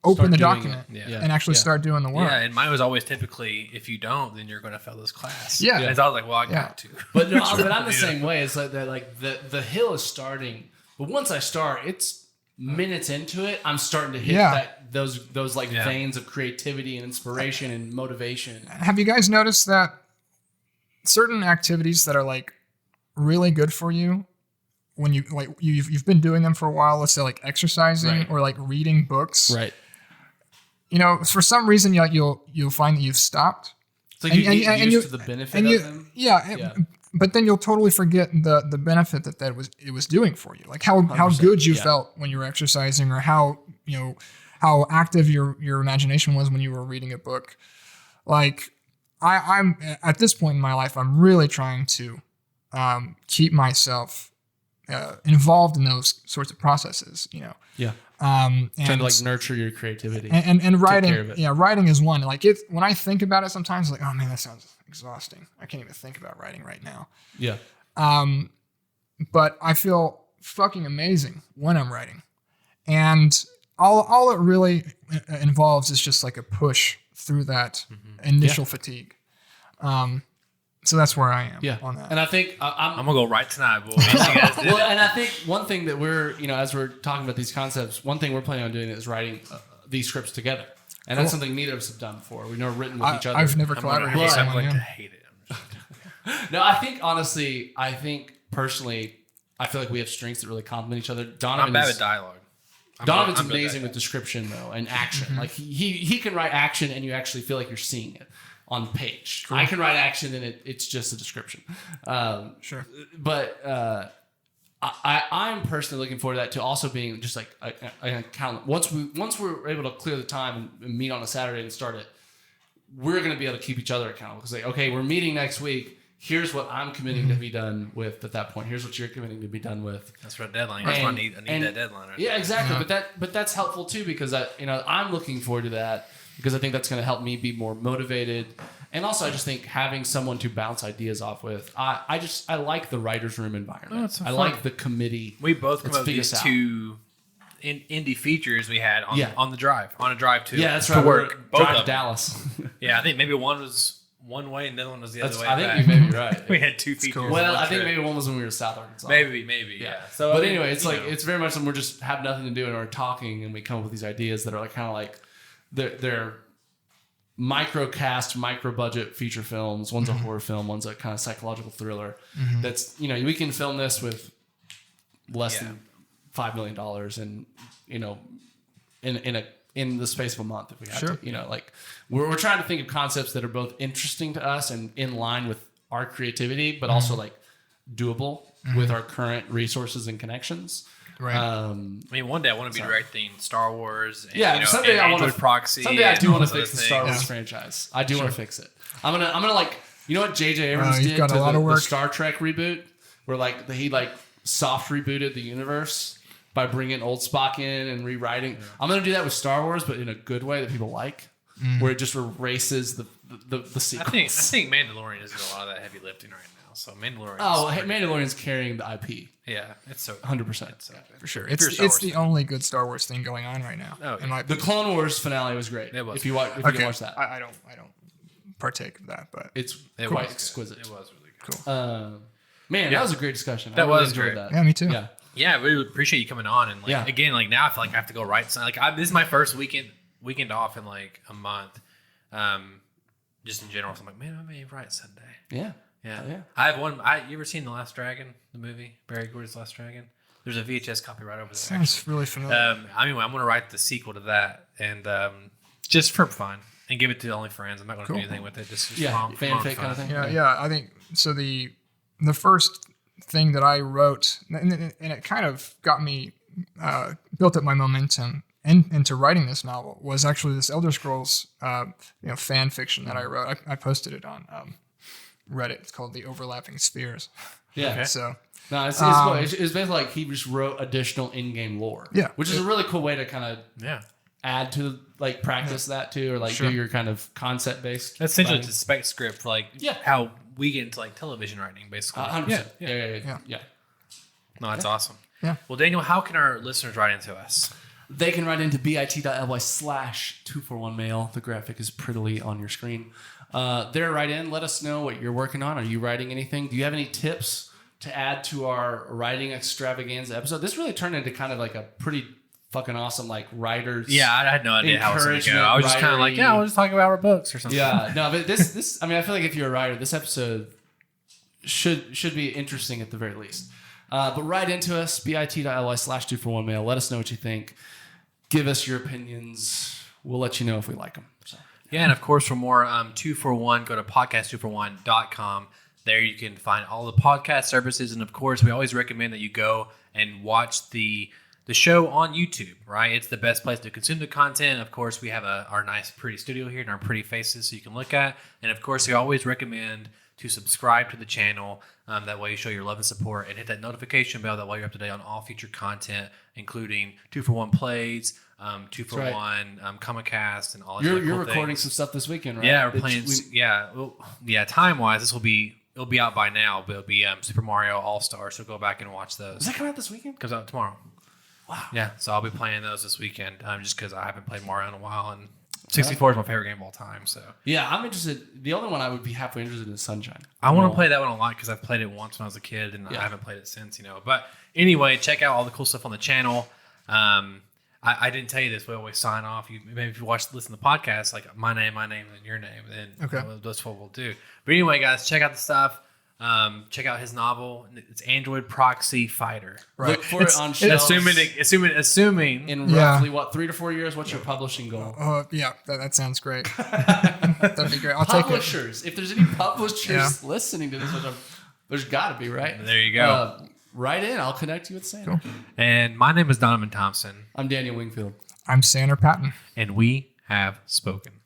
open the document and actually start doing the work. Yeah, and mine was always typically, if you don't, then you're going to fail this class. Yeah. And so I was like, well, I got to. But no, but I'm the same way. It's like that. Like the hill is starting, but once I start, it's minutes into it, I'm starting to hit those like veins of creativity and inspiration and motivation. Have you guys noticed that certain activities that are like really good for you, when you like you've been doing them for a while, let's say like exercising or like reading books, right? For some reason, you'll find that you've stopped. It's like you get used to the benefit of them. But then you'll totally forget the benefit that it was doing for you, like how good you felt when you were exercising, or how active your imagination was when you were reading a book. Like I'm at this point in my life, I'm really trying to keep myself involved in those sorts of processes. Trying to like nurture your creativity and writing. Writing is one. Like when I think about it, sometimes like, oh man, that sounds exhausting. I can't even think about writing right now. Yeah. But I feel fucking amazing when I'm writing, and all it really involves is just like a push through that initial fatigue. So that's where I am on that. And I think I'm gonna go right tonight, boys. You guys did well, it. and I think one thing that we're, as we're talking about these concepts, one thing we're planning on doing is writing these scripts together. And that's something neither of us have done before. We've never written with each other. I've never I'm gonna collaborated with hate, I'm someone. going to Yeah. hate it. No, I think honestly, personally, I feel like we have strengths that really complement each other. I'm bad with dialogue. Donovan's I'm good at amazing that. with description though and action. Like he can write action and you actually feel like you're seeing it on page. I can write action and it's just a description. Sure. But I'm personally looking forward to that, to also being just like an account. Once we're able to clear the time and meet on a Saturday and start it, we're going to be able to keep each other accountable. Because okay, we're meeting next week. Here's what I'm committing to be done with at that point. Here's what you're committing to be done with. That's for a deadline. That's why I need that deadline. Right Yeah, there. exactly. But that's helpful too, because I'm looking forward to that, because I think that's going to help me be more motivated. And also, I just think having someone to bounce ideas off with, I like the writer's room environment. Oh, it's so I fun. like the committee. We both come Let's up with figure these this out. two indie features we had on Yeah. on a drive to Yeah, that's to right. work. Both Drive of to them. Dallas. Yeah, I think maybe one was one way and the other one was the other way. I think back. you may be right. We had two features. cool. in Well, one I think trip. maybe one was when we were in South Arkansas. Maybe, yeah. So, But I mean, anyway, it's you like know. it's very much when we're just have nothing to do and we're talking and we come up with these ideas that are like kind of like they're micro cast, micro budget feature films. One's a horror film, one's a kind of psychological thriller. That's we can film this with less than $5 million and in the space of a month if we have Sure. to. Like we're trying to think of concepts that are both interesting to us and in line with our creativity, but also like doable with our current resources and connections. Right. I mean, one day I want to be directing Star Wars. And, Yeah, someday and I want Android to Proxy. Someday I and do all want to those fix the other Star things. Wars franchise. I do want to fix it. I'm gonna like what J.J. Abrams you've did got to a lot of the work. Star Trek reboot, where he soft rebooted the universe by bringing old Spock in and rewriting. I'm gonna do that with Star Wars, but in a good way that people like, where it just erases the sequels. I think Mandalorian is doing a lot of that heavy lifting right now. So Mandalorian. Mandalorian's carrying the IP, yeah, it's so 100%. For sure. you're a Star It's Wars the only good Star Wars thing going on right now. Oh, in my The opinion. Clone Wars finale was great. It was. If you can watch that, I don't partake of that, but it's It quite was exquisite. It was really good. Man, that was a great discussion. That I really was enjoyed great. that. yeah, me too. Yeah. Yeah, I really appreciate you coming on. And Yeah. again, now I feel like I have to go write something. This is my first weekend off in like a month. Just in general, so I'm like, man, I may write Sunday. Yeah. Yeah. Yeah. I have one. You ever seen The Last Dragon, the movie? Barry Gordy's Last Dragon? There's a VHS copy right over there. Sounds really familiar. Anyway, I'm going to write the sequel to that, and just for fun, and give it to only friends. I'm not going to do anything with it. Just Yeah, mom, fanfic kind of thing. yeah. I think so. The first thing that I wrote, and it kind of got me built up my momentum into writing this novel, was actually this Elder Scrolls fan fiction that I wrote. I posted it on Reddit. It's called The Overlapping Spheres. Yeah. Okay. So No, it's cool. It's basically like he just wrote additional in-game lore. Yeah. Which is a really cool way to kind of Yeah. add to practice that too, or Sure. do your kind of concept based. That's essentially it's a spec script, Yeah. how we get into television writing, basically. 100%. Yeah. No, that's awesome. Yeah. Well, Daniel, how can our listeners write into us? They can write into bit.ly/241mail. The graphic is prettily on your screen. There, write in. Let us know what you're working on. Are you writing anything? Do you have any tips to add to our writing extravaganza episode? This really turned into kind of like a pretty fucking awesome writers. Yeah, I had no idea how it was going to go. I was just kind of like, writery. we'll just talk about our books or something. Yeah, no, but this. I mean, I feel like if you're a writer, this episode should be interesting at the very least. But write into us, bit.ly/241mail. Let us know what you think. Give us your opinions. We'll let you know if we like them. So. Yeah, and of course, for more 241, go to podcast241.com. There you can find all the podcast services. And of course, we always recommend that you go and watch the show on YouTube, right? It's the best place to consume the content. Of course, we have our nice, pretty studio here and our pretty faces so you can look at. And of course, we always recommend to subscribe to the channel. That way you show your love and support, and hit that notification bell. That way you're up to date on all future content, including 241 plays, 241 Comicast, and all that. You're cool recording things. some stuff this weekend, right? Yeah, we're playing. Time wise, it'll be out by now, but it'll be Super Mario All Star. So go back and watch those. Does that come out this weekend? Comes out tomorrow. Wow. Yeah, so I'll be playing those this weekend, just because I haven't played Mario in a while, and 64 is my favorite game of all time. So Yeah, I'm interested. The only one I would be halfway interested in is Sunshine. I want to play that one a lot because I've played it once when I was a kid, and I haven't played it since. But anyway, check out all the cool stuff on the channel. I didn't tell you this. We always sign off. Maybe if you listen to the podcast, like my name, and your name, then that's what we'll do. But anyway, guys, check out the stuff. Check out his novel. It's Android Proxy Fighter. Right. Look for it on shelves. Assuming in roughly 3 to 4 years, what's your publishing goal? Yeah, that sounds great. That'd be great. I'll take it. Publishers. If there's any publishers listening to this, which there's got to be, right? There you go. Write in. I'll connect you with Sanner. Cool. And my name is Donovan Thompson. I'm Daniel Wingfield. I'm Sanner Patton. And we have spoken.